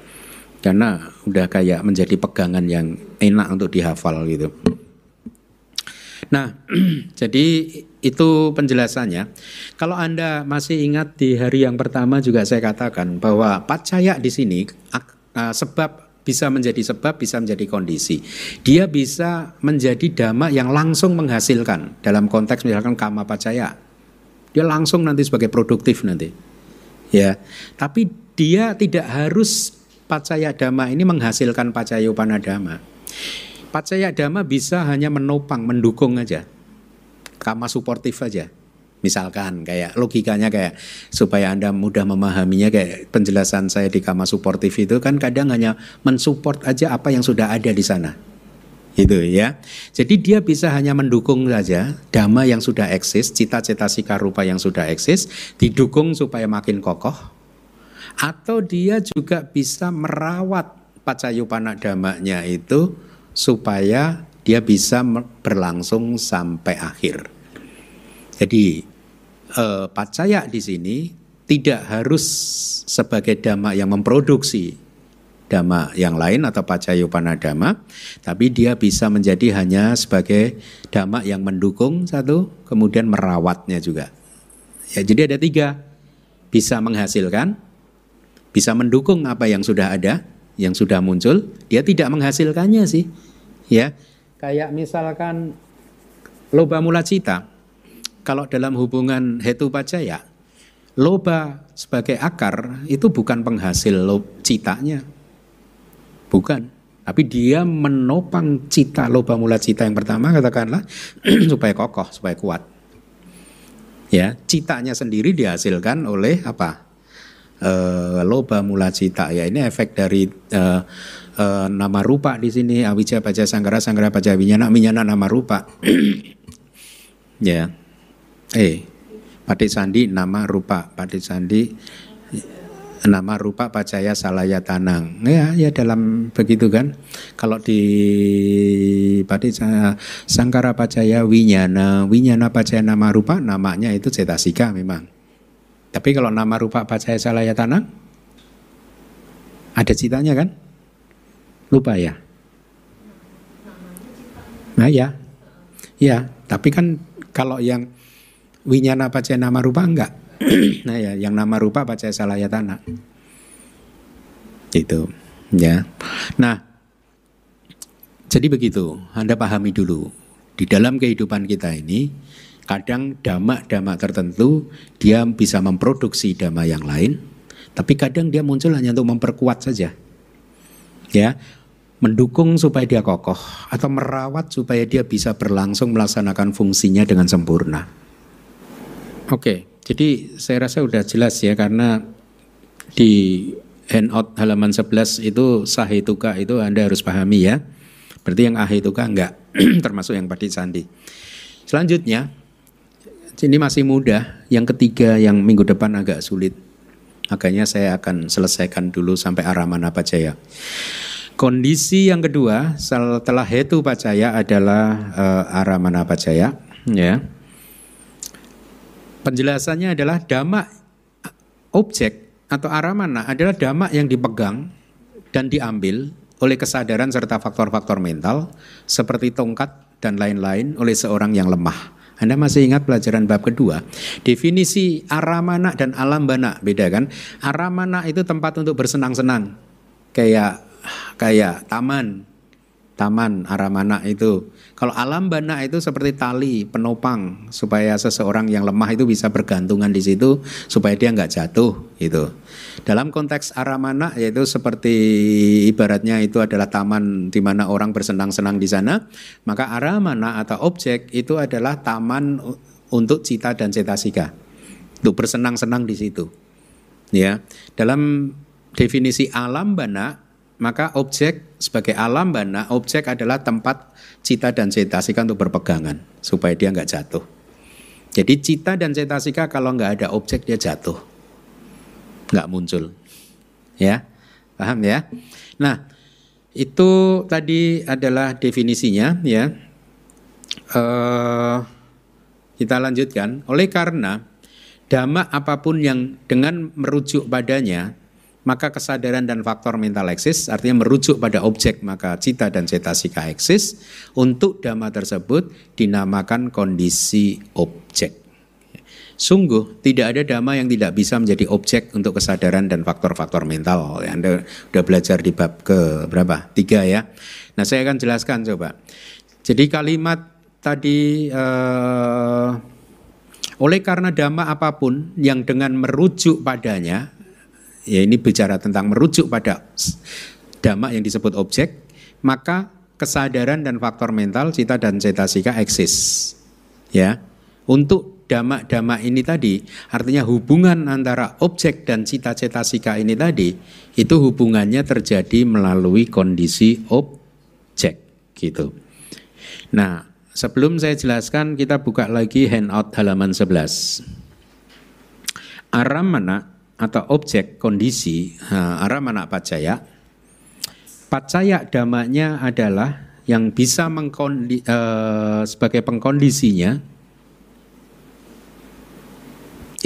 Karena udah kayak menjadi pegangan yang enak untuk dihafal gitu. Nah, jadi itu penjelasannya. Kalau Anda masih ingat di hari yang pertama juga saya katakan bahwa pacaya di sini sebab bisa menjadi kondisi. Dia bisa menjadi dhamma yang langsung menghasilkan dalam konteks misalkan kama pacaya. Dia langsung nanti sebagai produktif nanti. Ya, tapi dia tidak harus pacaya dhamma ini menghasilkan pacayupanadama. Pacaya dhamma bisa hanya menopang, mendukung aja. Kama suportif aja. Misalkan kayak logikanya kayak supaya Anda mudah memahaminya kayak penjelasan saya di kama suportif itu kan kadang hanya mensupport aja apa yang sudah ada di sana. Itu ya. Jadi dia bisa hanya mendukung saja dhamma yang sudah eksis, cita-cita sika rupa yang sudah eksis, didukung supaya makin kokoh. Atau dia juga bisa merawat pacayupanadamanya itu supaya dia bisa berlangsung sampai akhir. Jadi pacaya di sini tidak harus sebagai dhamma yang memproduksi dhamma yang lain atau pacayupanadama, tapi dia bisa menjadi hanya sebagai dhamma yang mendukung satu, kemudian merawatnya juga. Ya, jadi ada tiga, bisa menghasilkan, bisa mendukung apa yang sudah ada, yang sudah muncul, dia tidak menghasilkannya sih. Ya, kayak misalkan loba mula cita. Kalau dalam hubungan hetu pacaya, loba sebagai akar itu bukan penghasil citanya. Bukan, tapi dia menopang cita loba mula cita yang pertama katakanlah supaya kokoh, supaya kuat. Ya, citanya sendiri dihasilkan oleh apa? Loba mula cita. Ya, ini efek dari nama rupa di sini awija paja sanggara sanggara paja winyana winyana nama rupa. Ya. Paticandi nama rupa, paticandi nama rupa pacaya salaya tanang. Ya dalam begitu kan. Kalau di paticaya sangkara pacaya winyana, winyana pacaya nama rupa, namanya itu cetasika memang. Tapi kalau nama rupa pacaya salaya tanang ada citanya kan? Lupa ya? Nah ya. Ya, tapi kan kalau yang winyana pacaya nama rupa enggak. Nah ya, yang nama rupa pacaya salaya tanah. Itu, ya. Nah, jadi begitu. Anda pahami dulu. Di dalam kehidupan kita ini, kadang dhamma-dhamma tertentu dia bisa memproduksi dhamma yang lain, tapi kadang dia muncul hanya untuk memperkuat saja. Ya, mendukung supaya dia kokoh atau merawat supaya dia bisa berlangsung melaksanakan fungsinya dengan sempurna. Oke, jadi saya rasa udah jelas ya karena di handout halaman 11 itu sahetuka itu Anda harus pahami ya. Berarti yang ahetuka enggak, termasuk yang paticandi. Selanjutnya, ini masih mudah. Yang ketiga yang minggu depan agak sulit. Makanya saya akan selesaikan dulu sampai aramana pacaya. Kondisi yang kedua setelah hetu pacaya adalah aramana pacaya. Ya. Penjelasannya adalah dhamma objek atau aramana adalah dhamma yang dipegang dan diambil oleh kesadaran serta faktor-faktor mental seperti tongkat dan lain-lain oleh seorang yang lemah. Anda masih ingat pelajaran bab kedua? Definisi aramana dan alambana beda kan? Aramana itu tempat untuk bersenang-senang, kayak taman aramana itu. Kalau alambana itu seperti tali penopang supaya seseorang yang lemah itu bisa bergantungan di situ supaya dia nggak jatuh gitu. Dalam konteks aramana yaitu seperti ibaratnya itu adalah taman di mana orang bersenang-senang di sana, maka aramana atau objek itu adalah taman untuk cita dan cetasika untuk bersenang-senang di situ. Ya, dalam definisi alambana maka objek sebagai alambana, objek adalah tempat cita dan cetasika untuk berpegangan supaya dia nggak jatuh. Jadi cita dan cetasika kalau nggak ada objek dia jatuh, nggak muncul. Ya, paham ya? Nah, itu tadi adalah definisinya ya. Kita lanjutkan. Oleh karena dhamma apapun yang dengan merujuk padanya maka kesadaran dan faktor mental eksis, artinya merujuk pada objek, maka cita dan cetasika eksis. Untuk dhamma tersebut dinamakan kondisi objek. Sungguh tidak ada dhamma yang tidak bisa menjadi objek untuk kesadaran dan faktor-faktor mental. Anda sudah belajar di bab ke berapa? 3 ya. Nah, saya akan jelaskan coba. Jadi kalimat tadi oleh karena dhamma apapun yang dengan merujuk padanya, ya ini bicara tentang merujuk pada dhamma yang disebut objek, maka kesadaran dan faktor mental, cita dan cetasika eksis. Ya, untuk dhamma-dhamma ini tadi, artinya hubungan antara objek dan cita cetasika ini tadi, itu hubungannya terjadi melalui kondisi objek, gitu. Nah, sebelum saya jelaskan, kita buka lagi handout halaman 11. Aramana atau objek kondisi aramana pacaya. Pacaya dhammanya adalah yang bisa sebagai pengkondisinya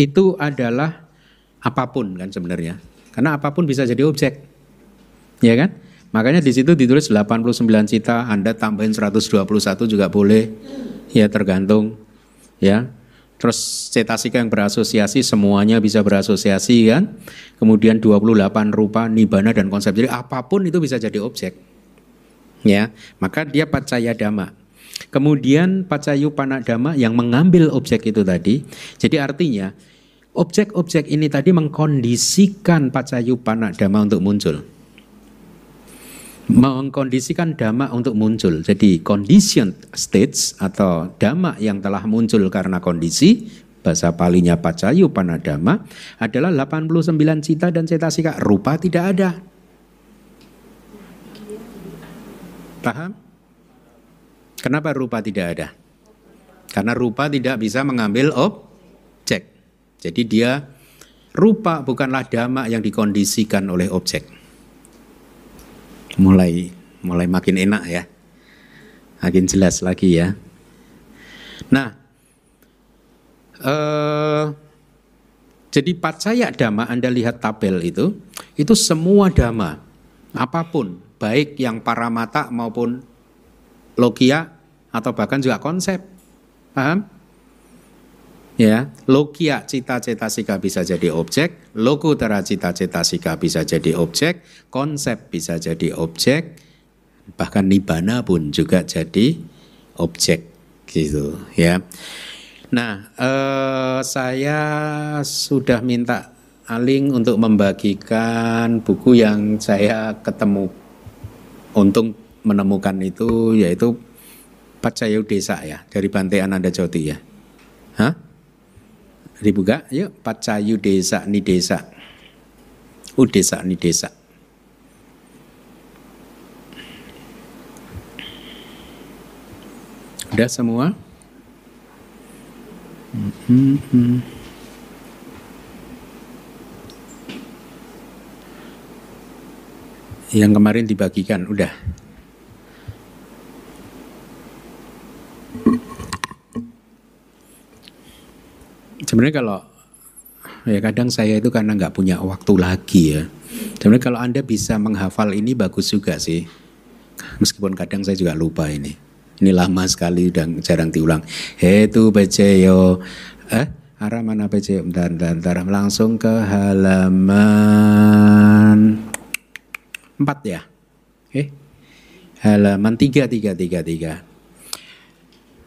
itu adalah apapun kan sebenarnya. Karena apapun bisa jadi objek. Ya kan? Makanya di situ ditulis 89 cita, Anda tambahin 121 juga boleh. Ya tergantung ya. Terus cetasika yang berasosiasi semuanya bisa berasosiasi kan. Kemudian 28 rupa, nibbana dan konsep. Jadi apapun itu bisa jadi objek. Ya, maka dia pacaya dhamma. Kemudian pacayupana dhamma yang mengambil objek itu tadi. Jadi artinya objek-objek ini tadi mengkondisikan pacayupana dhamma untuk muncul. Mengkondisikan dhamma untuk muncul. Jadi conditioned states atau dhamma yang telah muncul karena kondisi, bahasa palinya pacayupana dhamma, adalah 89 cita dan cetasika. Rupa tidak ada. Paham? Kenapa rupa tidak ada? Karena rupa tidak bisa mengambil objek. Jadi dia, rupa bukanlah dhamma yang dikondisikan oleh objek. Mulai makin enak ya, makin jelas lagi ya. Nah, jadi pacaya dhamma, Anda lihat tabel itu semua dhamma, apapun, baik yang paramata maupun logia atau bahkan juga konsep, paham? Ya, logia cita cetasika bisa jadi objek, lokutara cita cetasika bisa jadi objek, konsep bisa jadi objek, bahkan nibbana pun juga jadi objek gitu ya. Nah, saya sudah minta Aling untuk membagikan buku yang saya ketemu, untung menemukan itu, yaitu Pacayudesa ya, dari Bante Ananda Joti ya. Hah? Dibuka, yuk. Pacayudesa Nidesa, Udesa Nidesa. Udah semua? Yang kemarin dibagikan, udah. Sebenarnya kalau ya kadang saya itu karena nggak punya waktu lagi ya. Sebenarnya kalau Anda bisa menghafal ini bagus juga sih. Meskipun kadang saya juga lupa ini. Ini lama sekali dan jarang diulang. Hetu bejeyo. Arah mana bejeyo? Bentar. Langsung ke halaman 4 ya. Halaman 3.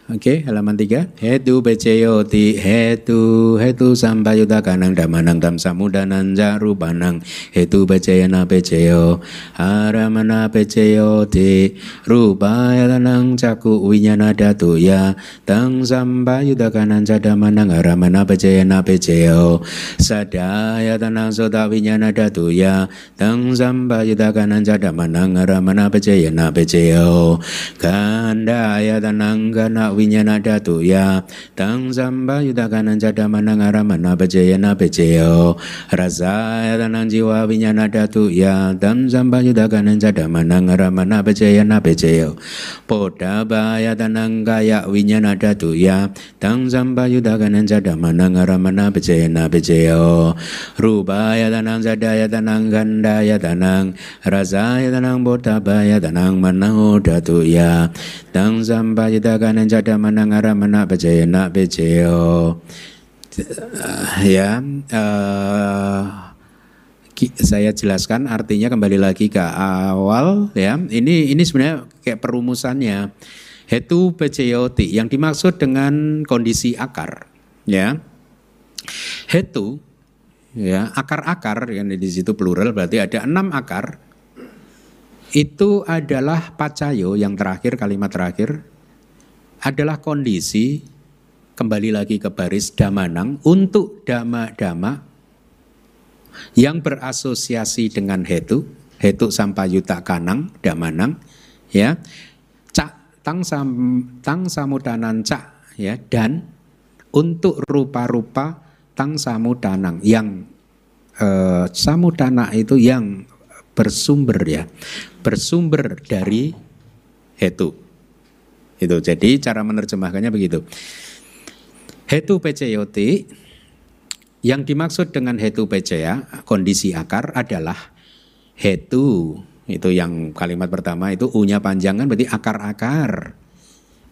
Oke, halaman 3. Hetu beceyoti hetu sambayuta kanang damanang tam samudanan jarubanang hetu beceyana beceyo haramana beceyoti rupaya tanang caku winyana datu ya tang sambayuta kanang jadamanang haramana beceyana beceyo sadaya tanang sota winyana datu ya tang sambayuta kanang jadamanang haramana beceyana beceyo kandaya tanang gana winyana datu ya tang samba yudakanan jadamanang aramana bejayana bejeyo rasa tanang jiwa winyana datu ya tang samba yudakanan jadamanang aramana bejayana bejeyo poda baya tanang gaya winyana datu ya tang samba yudakanan jadamanang aramana bejayana bejeyo rubaya tanang jadaya tanang gandaya tanang rasa tanang poda baya tanang manang datu ya tang samba yudakanan manang aramana bejayana bejeyo. Saya jelaskan artinya kembali lagi ke awal ya. Ini sebenarnya kayak perumusannya. Hetu bejeyoti yang dimaksud dengan kondisi akar ya. Hetu ya, akar-akar yang di situ plural berarti ada 6 akar. Itu adalah pacayo yang terakhir, kalimat terakhir adalah kondisi, kembali lagi ke baris damanang, untuk dama-dama yang berasosiasi dengan hetu sampayuta kanang damanang ya, cak tang samudanan cak ya, dan untuk rupa-rupa tang samudanang yang samudana itu yang bersumber dari hetu. Itu jadi cara menerjemahkannya begitu. Hetu peceyoti yang dimaksud dengan hetu peceya kondisi akar adalah hetu, itu yang kalimat pertama itu u-nya panjang kan berarti akar-akar,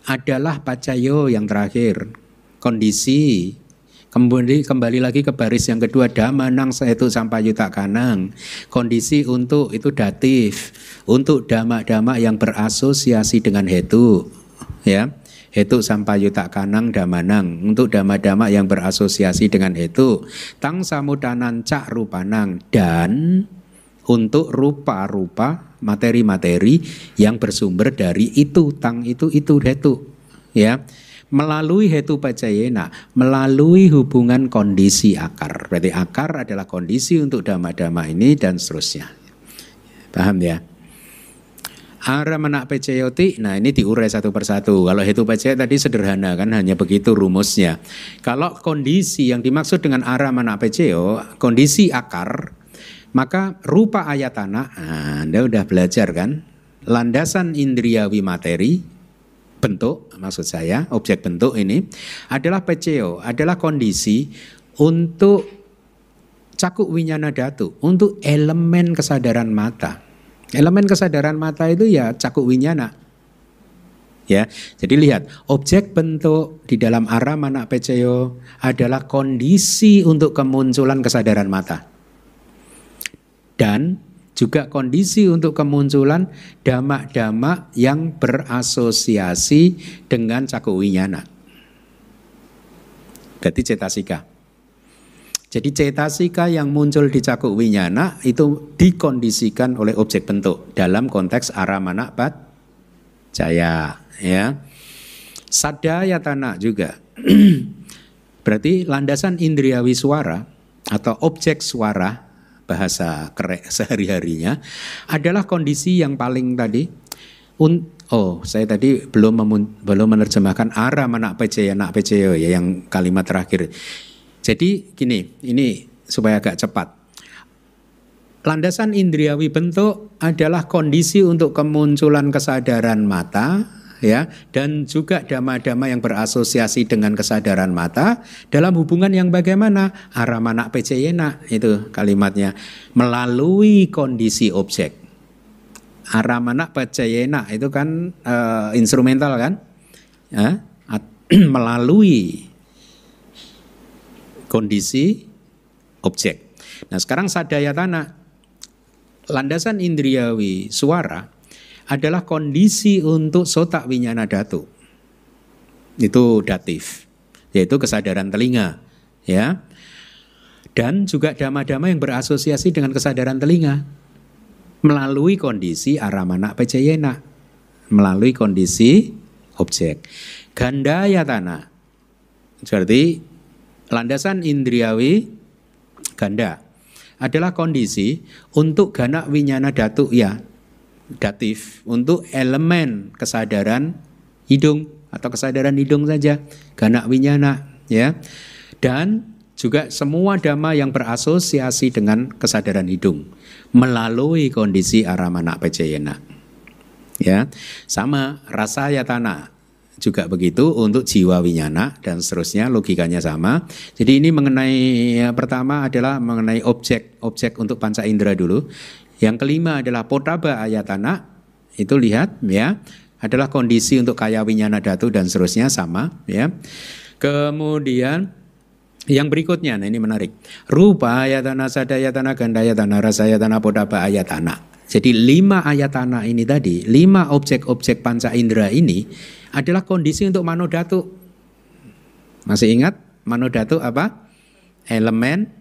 adalah pacayo yang terakhir kondisi. Kembali lagi ke baris yang kedua damanang hetu sampayuta kanang, kondisi untuk itu datif, untuk dama-dama yang berasosiasi dengan hetu ya, hetu sampayuta kanang damanang, untuk dama-dama yang berasosiasi dengan hetu tang samudanan cak rupanang, dan untuk rupa-rupa materi-materi yang bersumber dari itu tang itu hetu ya, melalui hetu pacayena, melalui hubungan kondisi akar. Berarti akar adalah kondisi untuk dama-dama ini dan seterusnya. Paham ya? Aramana peceyoti, nah ini diurai satu persatu. Kalau hetu pecey tadi sederhana kan, hanya begitu rumusnya. Kalau kondisi yang dimaksud dengan aramana peceyo, kondisi akar, maka rupa ayatana, Anda udah belajar kan? Landasan indriawi materi, bentuk, maksud saya, objek bentuk ini adalah peceyo, adalah kondisi untuk cakuk winyana datu, untuk elemen kesadaran mata. Elemen kesadaran mata itu ya cakuk winyana. Ya, jadi lihat, objek bentuk di dalam aramana peceyo adalah kondisi untuk kemunculan kesadaran mata. Dan juga kondisi untuk kemunculan dama-dama yang berasosiasi dengan cakuk winyana. Berarti cetasika. Jadi cetasika yang muncul di cakuk winyana itu dikondisikan oleh objek bentuk dalam konteks aramana pacaya ya. Sadayatana juga. Berarti landasan indriawi suara atau objek suara bahasa sehari-harinya adalah kondisi yang paling tadi. Saya tadi belum menerjemahkan aramana pacaya ya, yang kalimat terakhir. Jadi gini, ini supaya agak cepat. Landasan indriawi bentuk adalah kondisi untuk kemunculan kesadaran mata, ya, dan juga dhamma-dhamma yang berasosiasi dengan kesadaran mata dalam hubungan yang bagaimana? Aramana pecayena, itu kalimatnya, melalui kondisi objek. Aramana pecayena itu kan instrumental kan, ya, melalui kondisi objek. Nah sekarang sadayatana, landasan indriawi suara adalah kondisi untuk sota winyana dhatu. Itu datif, yaitu kesadaran telinga, ya. Dan juga dhamma-dhamma yang berasosiasi dengan kesadaran telinga melalui kondisi aramana pecayena, melalui kondisi objek. Gandayatana, berarti landasan indriawi ganda adalah kondisi untuk gana winyana dhatu, ya, datif, untuk elemen kesadaran hidung atau kesadaran hidung saja, gana winyana, ya. Dan juga semua dhamma yang berasosiasi dengan kesadaran hidung melalui kondisi aramana pecayena, ya. Sama rasayatana juga begitu untuk jiwa winyana dan seterusnya, logikanya sama. Jadi ini mengenai pertama adalah mengenai objek untuk panca indera dulu. Yang kelima adalah potaba ayatana, itu lihat ya, adalah kondisi untuk kaya winyana dhatu dan seterusnya, sama ya. Kemudian yang berikutnya, nah ini menarik, rupa ayatana, sadayatana, gandayatana, rasayatana, potaba ayatana. Jadi 5 ayatana ini tadi, 5 objek-objek panca indera ini adalah kondisi untuk mano dhatu. Masih ingat mano dhatu apa? Elemen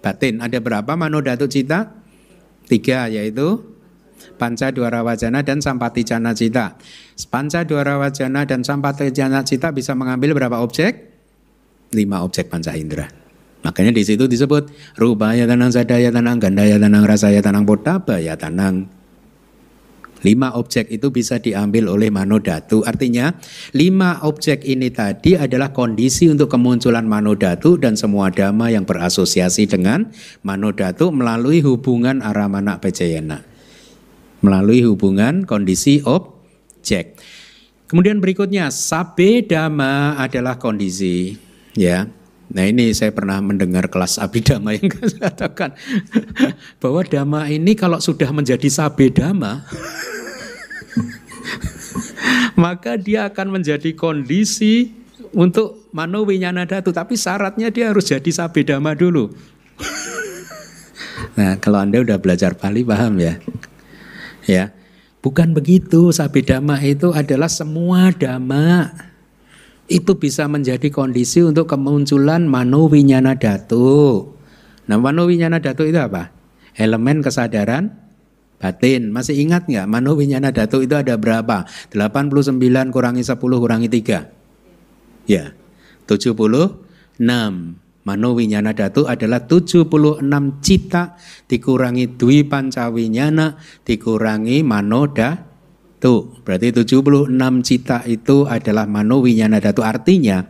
batin. Ada berapa mano dhatu cita? 3, yaitu panca dwara wajana dan sampaticana cita. Panca dwara wajana dan sampaticana cita bisa mengambil berapa objek? 5 objek panca indera. Makanya di situ disebut rupaya tanang, sadaya tanang, gandaya tanang, rasaya tanang, potaba ya tanang. 5 objek itu bisa diambil oleh mano dhatu. Artinya 5 objek ini tadi adalah kondisi untuk kemunculan mano dhatu dan semua dhamma yang berasosiasi dengan mano dhatu melalui hubungan aramana pecayena, melalui hubungan kondisi objek. Kemudian berikutnya sabe dhamma adalah kondisi, ya. Nah ini saya pernah mendengar kelas abhidhamma yang katakan bahwa dhamma ini kalau sudah menjadi sabe dhamma maka dia akan menjadi kondisi untuk mano winyana dhatu, tapi syaratnya dia harus jadi sabe dhamma dulu. Nah kalau Anda udah belajar Pali paham ya. Ya, bukan begitu. Sabe dhamma itu adalah semua dhamma. Itu bisa menjadi kondisi untuk kemunculan mano winyana dhatu. Nah mano winyana dhatu itu apa? Elemen kesadaran batin. Masih ingat nggak mano winyana dhatu itu ada berapa? 89 kurangi 10 kurangi 3. Ya, 76. Mano winyana dhatu adalah 76 cita dikurangi dwi panca winyana dikurangi mano dhatu. Berarti 76 cita itu adalah mano winyana dhatu. Artinya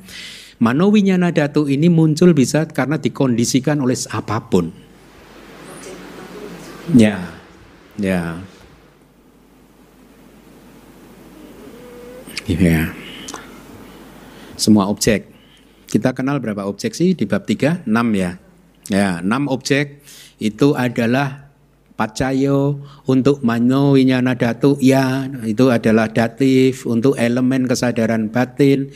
mano winyana dhatu ini muncul bisa karena dikondisikan oleh apapun. Ya, ya, ya. Semua objek. Kita kenal berapa objek sih di bab 3? 6 ya. Ya, 6 objek itu adalah pacayo untuk mano winyana dhatu, ya itu adalah datif untuk elemen kesadaran batin.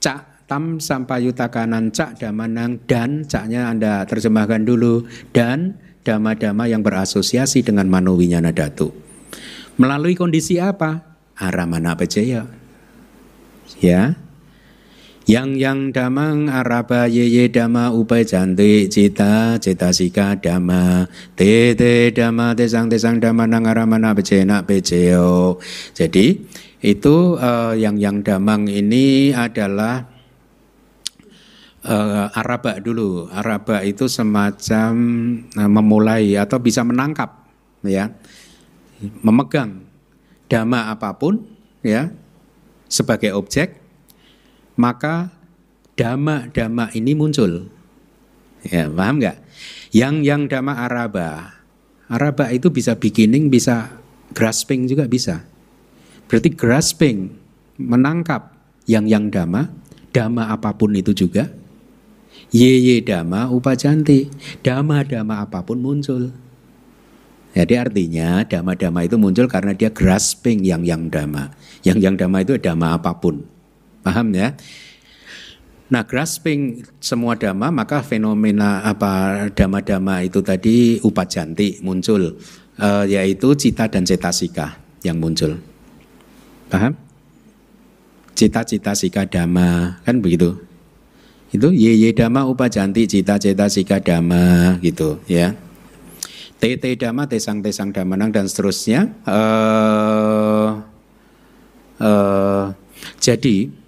Cak tam sampayutakanan cak damanang, dan caknya Anda terjemahkan dulu, dan dhamma-dhamma yang berasosiasi dengan mano winyana dhatu. Melalui kondisi apa? Aramana pecaya. Ya. Yang damang araba ye dhamma upai janti cita cetasika dhamma te dhamma tesang dhamma nang aramana pecena peceo. Jadi itu yang damang ini adalah araba dulu. Araba itu semacam memulai atau bisa menangkap, ya, memegang dhamma apapun, ya, sebagai objek. Maka dhamma-dhamma ini muncul. Ya, paham nggak? Yang dhamma araba. Araba itu bisa beginning, bisa grasping juga bisa. Berarti grasping, menangkap yang dhamma, dhamma apapun itu juga. Ye dhamma upajanti, dhamma apapun muncul. Jadi artinya dhamma itu muncul karena dia grasping yang dhamma. Yang dhamma itu dhamma apapun. Paham ya? Nah, grasping semua dhamma, maka fenomena dhamma itu tadi upajanti muncul, yaitu cita dan cetasika yang muncul. Paham? Cita-cetasika dhamma, kan begitu. Itu ye dhamma upajanti cita cetasika dhamma gitu ya. Te dhamma tesang dhammanang dan seterusnya. Jadi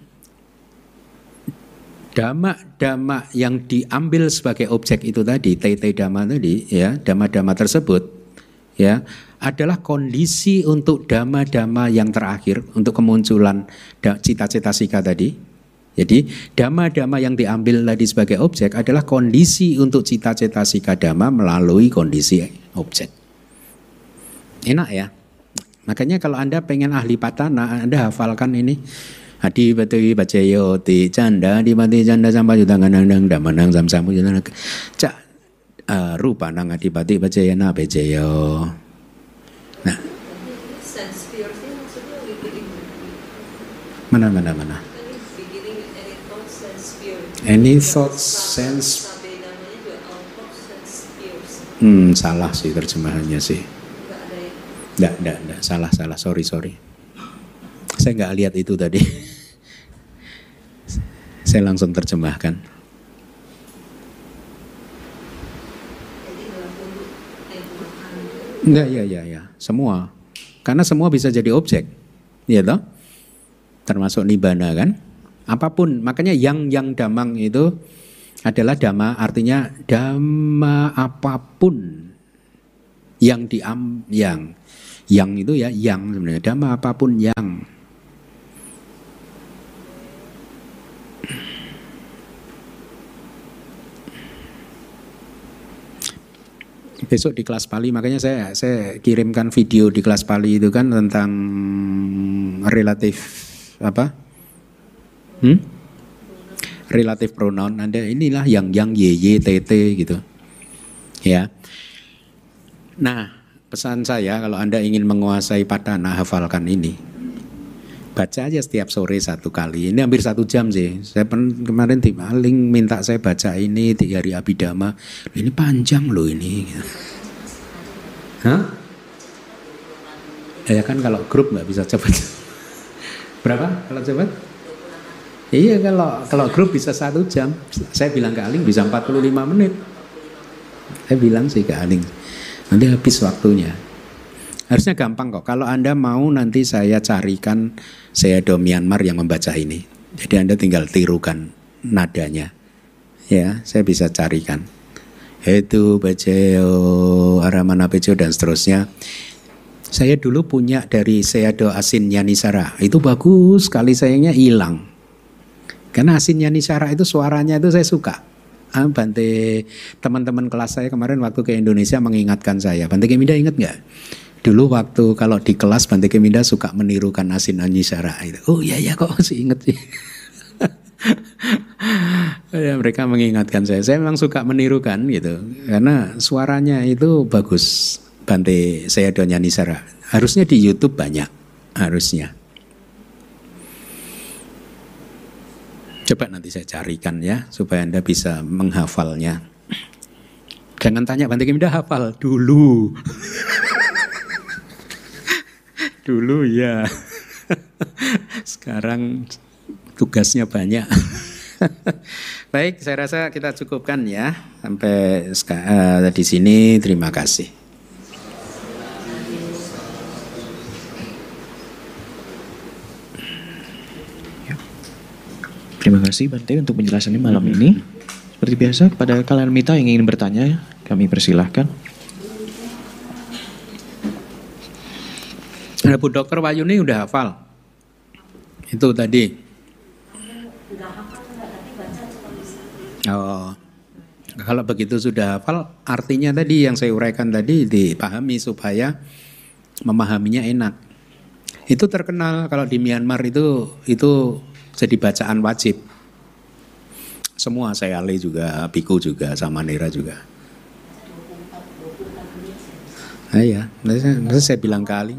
dhamma yang diambil sebagai objek itu tadi, te dhamma tadi ya, dhamma tersebut ya adalah kondisi untuk dhamma yang terakhir untuk kemunculan cita-cetasika tadi. Jadi dhamma yang diambil tadi sebagai objek adalah kondisi untuk cita-cetasika dhamma melalui kondisi objek. Enak ya? Makanya kalau Anda pengen ahli patana, Anda hafalkan ini. Adi bati bacayo ti canda di mati canda sampai jutangan nang damanang samsamu jutangan cak rupa nang adi bati bacaya na bacayo. Nah, mana. Any thought sense. Salah sih terjemahannya sih. Enggak, salah, sorry. Saya nggak lihat itu tadi. Saya langsung terjemahkan. Enggak, ya. Semua. Karena semua bisa jadi objek. Iya toh? Termasuk nibbana kan? Apapun. Makanya yang dhammang itu adalah dhamma, artinya dhamma apapun yang itu ya, yang sebenarnya dhamma apapun yang. Besok di kelas Pali, makanya saya kirimkan video di kelas Pali itu kan tentang relatif relatif pronoun. Anda inilah yang ye tt gitu ya. Nah, pesan saya kalau Anda ingin menguasai padana, hafalkan ini. Baca aja setiap sore 1 kali. Ini hampir 1 jam sih. Saya kemarin tim Aling minta saya baca ini di hari Abhidhamma. Ini panjang loh ini. Hah? Ya kan kalau grup nggak bisa cepat. Berapa kalau cepat? Iya kalau grup bisa 1 jam. Saya bilang ke Aling bisa 45 menit. Saya bilang sih ke Aling, nanti habis waktunya. Harusnya gampang kok. Kalau Anda mau nanti saya carikan Sayadaw Myanmar yang membaca ini. Jadi Anda tinggal tirukan nadanya. Ya, saya bisa carikan. Itu Baceo, Aramana Baceo dan seterusnya. Saya dulu punya dari Sayadaw Asin Yanisara. Itu bagus sekali, sayangnya hilang. Karena Asin Yanisara itu suaranya itu saya suka. Bante, teman-teman kelas saya kemarin waktu ke Indonesia mengingatkan saya. Bante Keminda ingat nggak? Dulu waktu kalau di kelas Bante Keminda suka menirukan Asin Yanisara itu. Oh iya kok masih inget sih. Ya, mereka mengingatkan saya. Saya memang suka menirukan gitu. Karena suaranya itu bagus. Bante Sayadaw Yanisara. Harusnya di YouTube banyak. Harusnya. Coba nanti saya carikan ya, supaya Anda bisa menghafalnya. Jangan tanya Bante Keminda hafal dulu. Dulu ya. Sekarang tugasnya banyak. Baik, saya rasa kita cukupkan ya sampai di sini. Terima kasih. Terima kasih Bante untuk penjelasannya malam ini. Seperti biasa, kepada kalian mita yang ingin bertanya, kami persilahkan. Ada Bu Dokter Wayuni udah hafal? Itu tadi. Oh, Kalau begitu sudah hafal, artinya tadi yang saya uraikan tadi dipahami supaya memahaminya enak. Itu terkenal kalau di Myanmar itu jadi bacaan wajib. Semua saya Ale juga, Biku juga, sama Nera juga. Ah ya, saya bilang kali.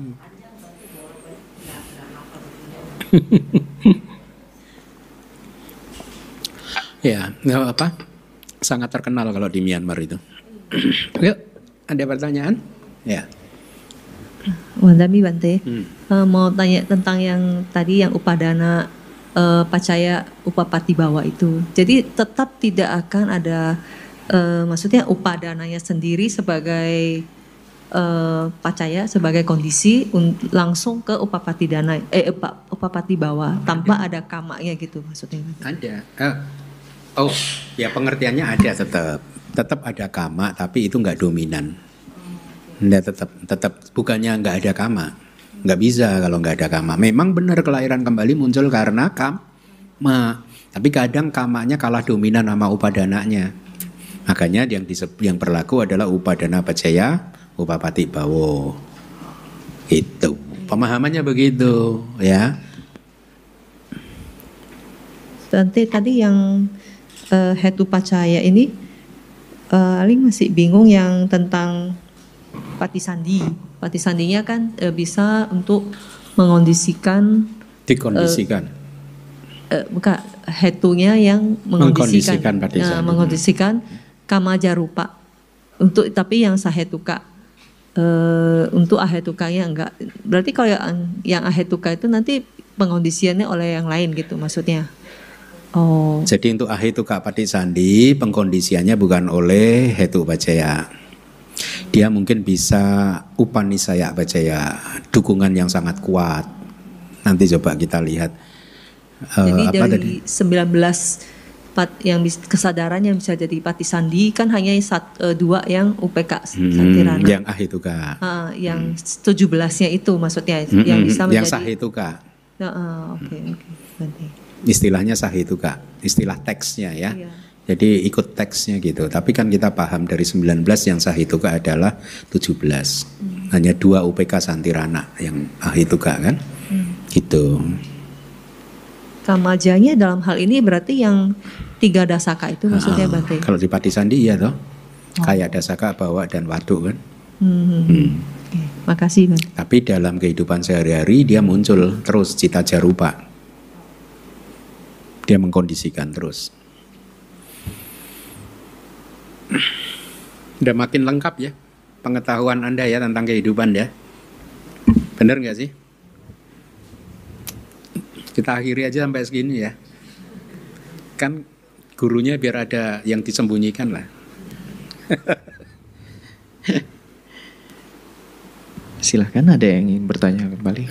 Ya, nggak apa. Sangat terkenal kalau di Myanmar itu. Yuk, ada pertanyaan? Ya. Wandami Bante, mau tanya tentang yang tadi yang upadana pacaya upapati bawa itu. Jadi tetap tidak akan ada maksudnya upadananya sendiri sebagai pacaya sebagai kondisi langsung ke upapati dana upapati bawa tanpa ada kamanya gitu maksudnya. Ada. Oh, ya pengertiannya ada tetap ada kama, tapi itu nggak dominan. Nggak tetap bukannya nggak ada kama, nggak bisa kalau nggak ada kama. Memang benar kelahiran kembali muncul karena kama, tapi kadang kamanya kalah dominan sama upadananya. Makanya yang berlaku adalah upadana pacaya, upapati bawo. Itu pemahamannya begitu, ya. Tadi yang hetu pacaya ini Aling masih bingung yang tentang patisandi. Patisandinya kan bisa untuk mengondisikan Dikondisikan. bukan hetunya yang mengondisikan patisandi. Mengondisikan kama jarupa. Tapi yang sahetuka untuk ahetukanya enggak. Berarti kalau yang ahetuka itu nanti pengondisiannya oleh yang lain gitu maksudnya. Oh. Jadi untuk ahetuka patisandi pengkondisiannya bukan oleh hetu pacaya. Dia mungkin bisa upanisaya pacaya, dukungan yang sangat kuat. Nanti coba kita lihat. Jadi dari 19 yang kesadaran yang bisa jadi patisandi kan hanya dua yang UPK Santirana. Yang ahetuka. Yang 17-nya itu maksudnya yang bisa menjadi yang sahetuka. Oke. Istilahnya sahituka, istilah teksnya ya. Iya. Jadi ikut teksnya gitu. Tapi kan kita paham dari 19 yang sahituka adalah 17. Hanya 2 UPK Santirana yang ahituka kan. Gitu. Kamajanya dalam hal ini berarti yang 3 dasaka itu maksudnya Bante. Kalau di Patisandi iya toh. Kayak dasaka, bawa dan waduk kan. Oke, makasih Bante. Tapi dalam kehidupan sehari-hari dia muncul terus cita jarupa. Dia mengkondisikan terus. Udah makin lengkap ya pengetahuan Anda ya tentang kehidupan ya. Bener nggak sih? Kita akhiri aja sampai segini ya. Kan gurunya biar ada yang disembunyikan lah. Silahkan, ada yang ingin bertanya kembali.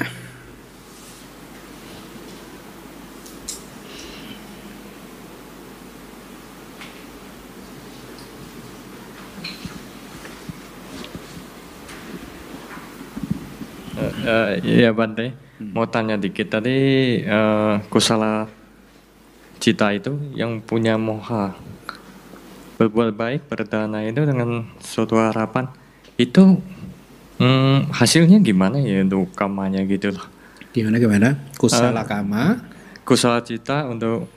Iya Bante, mau tanya dikit tadi kusala cita itu yang punya moha berbuat baik berdana itu dengan suatu harapan itu hasilnya gimana ya untuk kamanya gitu loh? Gimana? Kusala kama? Kusala cita untuk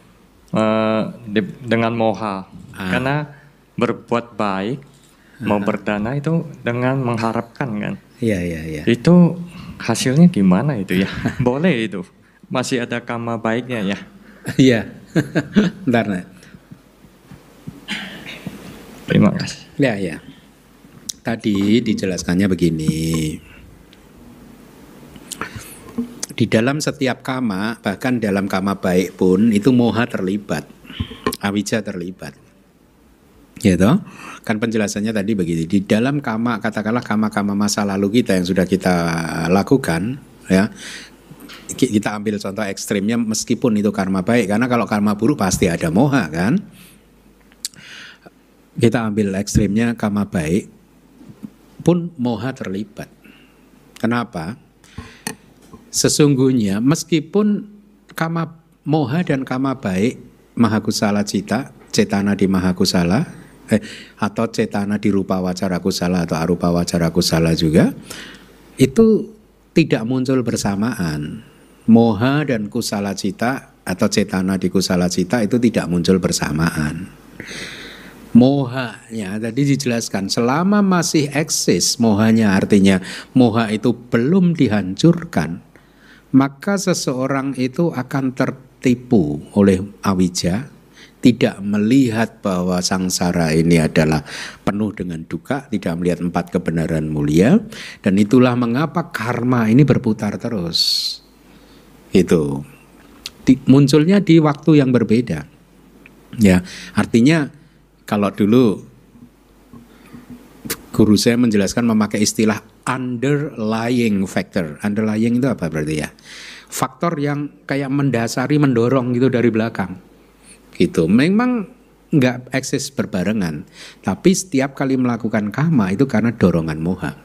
dengan moha, karena berbuat baik mau berdana itu dengan mengharapkan kan? Iya. Itu hasilnya gimana itu ya? Boleh itu? Masih ada kama baiknya ya? Iya. Bentar Nak. Terima kasih. Ya. Tadi dijelaskannya begini. Di dalam setiap kama, bahkan dalam kama baik pun itu moha terlibat, awija terlibat. Gitu. Kan penjelasannya tadi begini. Di dalam kama, katakanlah kama-kama masa lalu kita yang sudah kita lakukan, ya. Kita ambil contoh ekstrimnya meskipun itu karma baik, karena kalau karma buruk pasti ada moha kan. Kita ambil ekstrimnya kama baik pun moha terlibat. Kenapa? Sesungguhnya meskipun kama moha dan kama baik mahakusala cita, cetana di mahakusala, atau cetana di rupa wacara kusala atau arupa wacara kusala juga, itu tidak muncul bersamaan. Moha dan kusala cita atau cetana di kusala cita itu tidak muncul bersamaan. Mohanya tadi dijelaskan, selama masih eksis mohanya, artinya moha itu belum dihancurkan, maka seseorang itu akan tertipu oleh awija, tidak melihat bahwa sangsara ini adalah penuh dengan duka, tidak melihat 4 kebenaran mulia, dan itulah mengapa karma ini berputar terus. Itu munculnya di waktu yang berbeda. Ya, artinya kalau dulu guru saya menjelaskan memakai istilah underlying factor. Underlying itu apa berarti ya? Faktor yang kayak mendasari, mendorong gitu dari belakang. Gitu. Memang nggak eksis berbarengan, tapi setiap kali melakukan karma itu karena dorongan moha.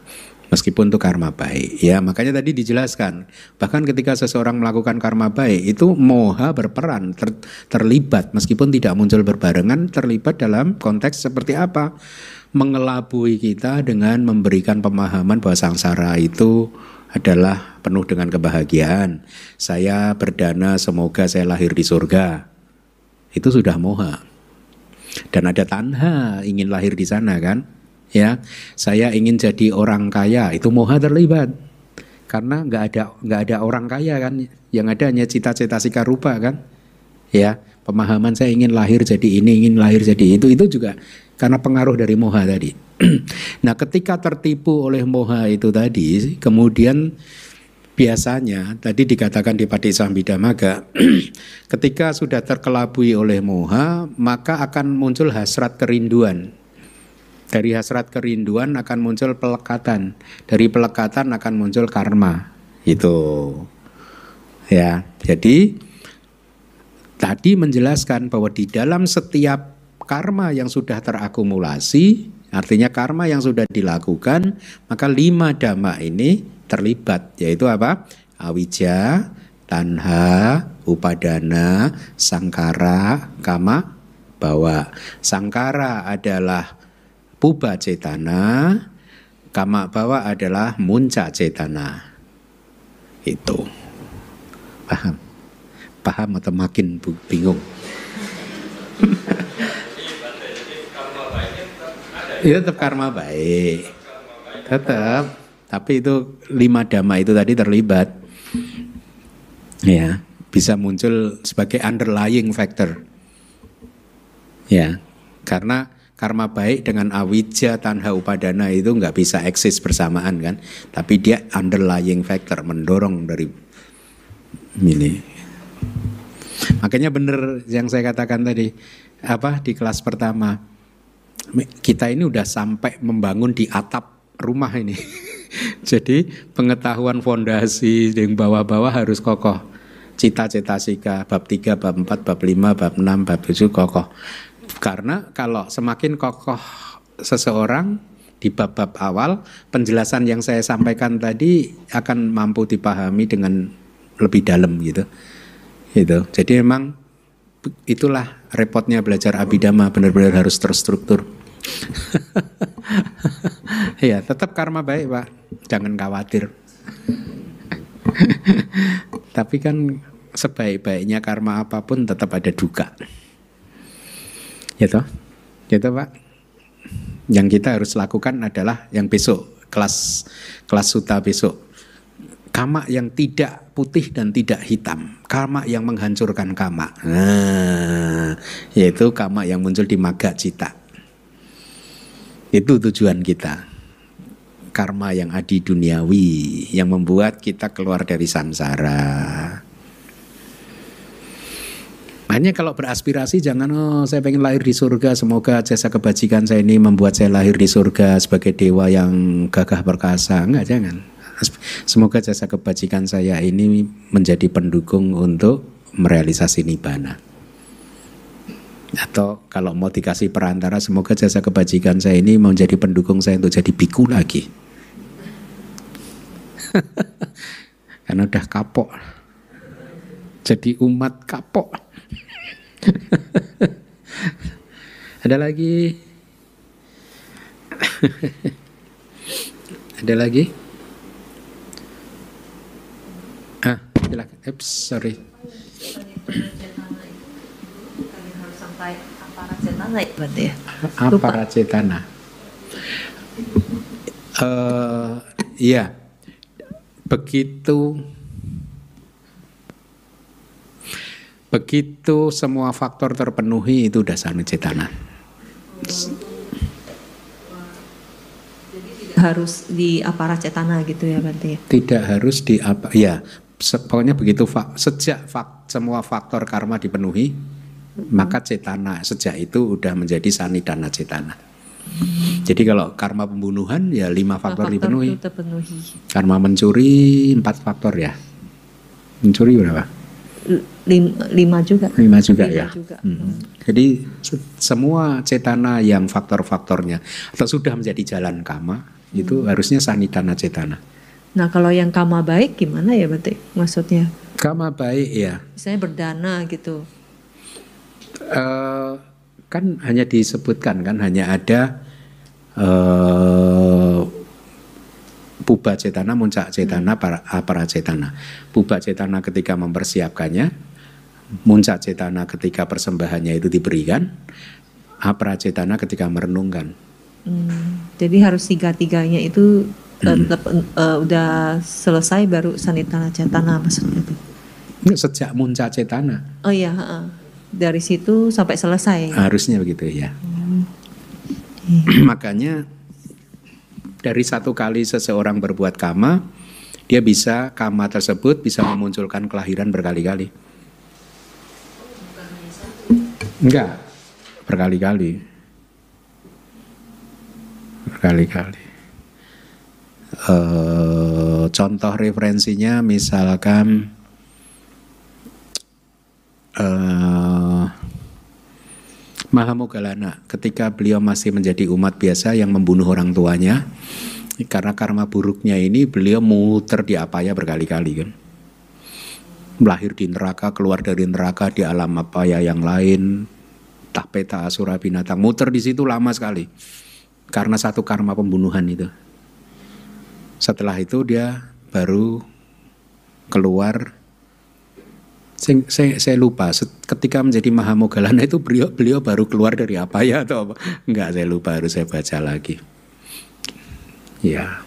Meskipun itu karma baik, ya makanya tadi dijelaskan. Bahkan ketika seseorang melakukan karma baik itu moha berperan, terlibat meskipun tidak muncul berbarengan, terlibat dalam konteks seperti apa? Mengelabui kita dengan memberikan pemahaman bahwa sangsara itu adalah penuh dengan kebahagiaan. Saya berdana semoga saya lahir di surga. Itu sudah moha. Dan ada tanha ingin lahir di sana kan? Ya, saya ingin jadi orang kaya, itu moha terlibat. Karena nggak ada orang kaya kan, yang ada hanya cita-cita sika rupa kan. Ya, pemahaman saya ingin lahir jadi ini, ingin lahir jadi itu juga karena pengaruh dari moha tadi. Nah, ketika tertipu oleh moha itu tadi, kemudian biasanya tadi dikatakan di Paticambidamagga, ketika sudah terkelabui oleh moha, maka akan muncul hasrat kerinduan. Dari hasrat kerinduan akan muncul pelekatan. Dari pelekatan akan muncul karma. Itu. Ya, jadi tadi menjelaskan bahwa di dalam setiap karma yang sudah terakumulasi, artinya karma yang sudah dilakukan, maka 5 dhamma ini terlibat, yaitu apa? Awija, tanha, upadana, sangkara, kama, bawa. Sangkara adalah puba cetana, kama bawa adalah munca cetana. Itu. Paham? Paham atau makin bingung? Itu tetap karma baik. Tetap. Tapi itu 5 dhamma itu tadi terlibat. Ya, bisa muncul sebagai underlying factor. Ya, karena karma baik dengan awija, tanha, upadana itu nggak bisa eksis bersamaan kan, tapi dia underlying factor, mendorong dari ini. Makanya benar yang saya katakan tadi, apa di kelas pertama, kita ini udah sampai membangun di atap rumah ini. Jadi pengetahuan fondasi yang bawah-bawah harus kokoh. Cita-cita sika, bab 3, bab 4, bab 5, bab 6, bab 7 kokoh. Karena kalau semakin kokoh seseorang di bab-bab awal, penjelasan yang saya sampaikan tadi akan mampu dipahami dengan lebih dalam gitu. Gitu. Jadi memang itulah repotnya belajar Abhidhamma, benar-benar harus terstruktur. Ya, tetap karma baik, Pak. Jangan khawatir. Tapi kan sebaik-baiknya karma apapun tetap ada duka. Gitu, gitu Pak. Yang kita harus lakukan adalah yang besok kelas suta besok. Kama yang tidak putih dan tidak hitam, kama yang menghancurkan kama. Nah, yaitu kama yang muncul di magga cita. Itu tujuan kita. Karma yang adi duniawi yang membuat kita keluar dari samsara. Hanya kalau beraspirasi jangan saya pengen lahir di surga, semoga jasa kebajikan saya ini membuat saya lahir di surga sebagai dewa yang gagah perkasa. Enggak, jangan. Semoga jasa kebajikan saya ini menjadi pendukung untuk merealisasi nibbana. Atau kalau mau dikasih perantara, semoga jasa kebajikan saya ini menjadi pendukung saya untuk jadi biku lagi. Karena udah kapok. Jadi umat kapok. Ada lagi Ada lagi? Silakan. Sorry. Harus sampai aparat cetana ya berarti ya? Aparat cetana. Iya. Begitu semua faktor terpenuhi itu udah sanacetana. Harus di aparat cetana gitu ya berarti ya? Tidak harus di apa ya. Pokoknya begitu sejak semua faktor karma dipenuhi, maka cetana sejak itu udah menjadi sanidana cetana. Jadi kalau karma pembunuhan ya 5 faktor dipenuhi. Karma mencuri 4 faktor ya. Mencuri berapa? 5 juga. 5 juga ya. Jadi semua cetana yang faktor-faktornya atau sudah menjadi jalan kama itu harusnya sanidana cetana. Nah kalau yang kama baik gimana ya berarti maksudnya? Kama baik ya. Misalnya berdana gitu. Kan hanya disebutkan kan hanya ada puba cetana, muncak cetana, para cetana. Puba cetana ketika mempersiapkannya, muncak cetana ketika persembahannya itu diberikan, apara cetana ketika merenungkan. Jadi harus tiga-tiganya itu udah selesai baru sanitana cetana maksudnya itu. Sejak muncak cetana. Oh iya, dari situ sampai selesai. Harusnya begitu ya. Makanya dari satu kali seseorang berbuat kama, dia bisa kama tersebut bisa memunculkan kelahiran berkali-kali. Enggak, berkali-kali. Contoh referensinya misalkan Mahamoggallana ketika beliau masih menjadi umat biasa yang membunuh orang tuanya, karena karma buruknya ini beliau muter di apaya berkali-kali kan, lahir di neraka, keluar dari neraka di alam apaya yang lain, tahpeta asura binatang, muter di situ lama sekali karena satu karma pembunuhan itu. Setelah itu dia baru keluar. Saya lupa ketika menjadi Mahamoggallana itu beliau baru keluar dari apa ya atau apa? Enggak, saya lupa, harus saya baca lagi. Ya.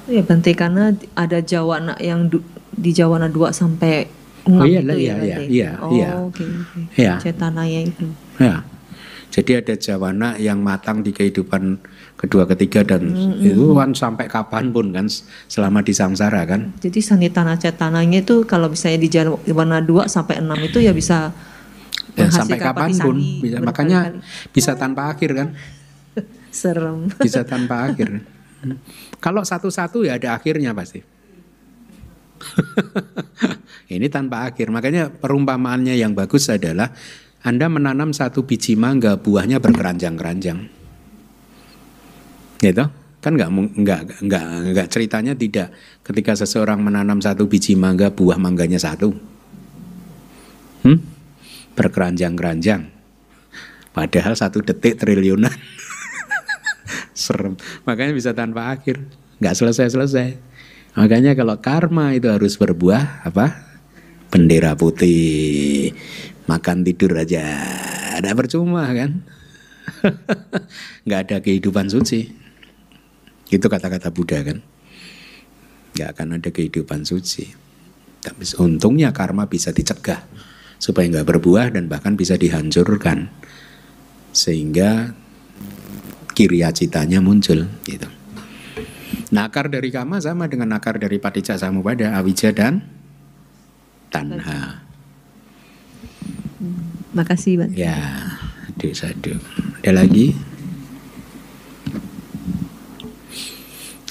Itu ya Bante, karena ada jawana yang di jawana 2 sampai 6 iya. Oke. Ya. Cetananya itu. Ya. Jadi ada jawana yang matang di kehidupan kedua, ketiga dan itu kan sampai kapanpun kan selama di samsara kan. Jadi sanitana cetananya itu kalau misalnya di jawana 2 sampai 6 itu ya bisa sampai kapanpun bisa, makanya bisa tanpa akhir kan. Serem. Bisa tanpa akhir. Kalau satu-satu ya ada akhirnya pasti. Ini tanpa akhir. Makanya perumpamaannya yang bagus adalah Anda menanam satu biji mangga, buahnya berkeranjang-keranjang. Gitu? Kan enggak ceritanya tidak. Ketika seseorang menanam satu biji mangga, buah mangganya satu. Berkeranjang-keranjang. Padahal 1 detik triliunan. Serem. Makanya bisa tanpa akhir. Enggak selesai-selesai. Makanya kalau karma itu harus berbuah apa? Bendera putih. Makan tidur aja. Ada percuma kan? Enggak ada kehidupan suci. Itu kata-kata Buddha kan. Enggak akan ada kehidupan suci. Tapi untungnya karma bisa dicegah supaya enggak berbuah dan bahkan bisa dihancurkan. Sehingga kiriya citanya muncul gitu. Nah, akar dari kama sama dengan akar dari paticca samuppada, awija dan tanha. Makasih Bante. Ya, sadu. Ada lagi?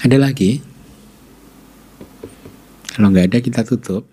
Ada lagi? Kalau nggak ada kita tutup.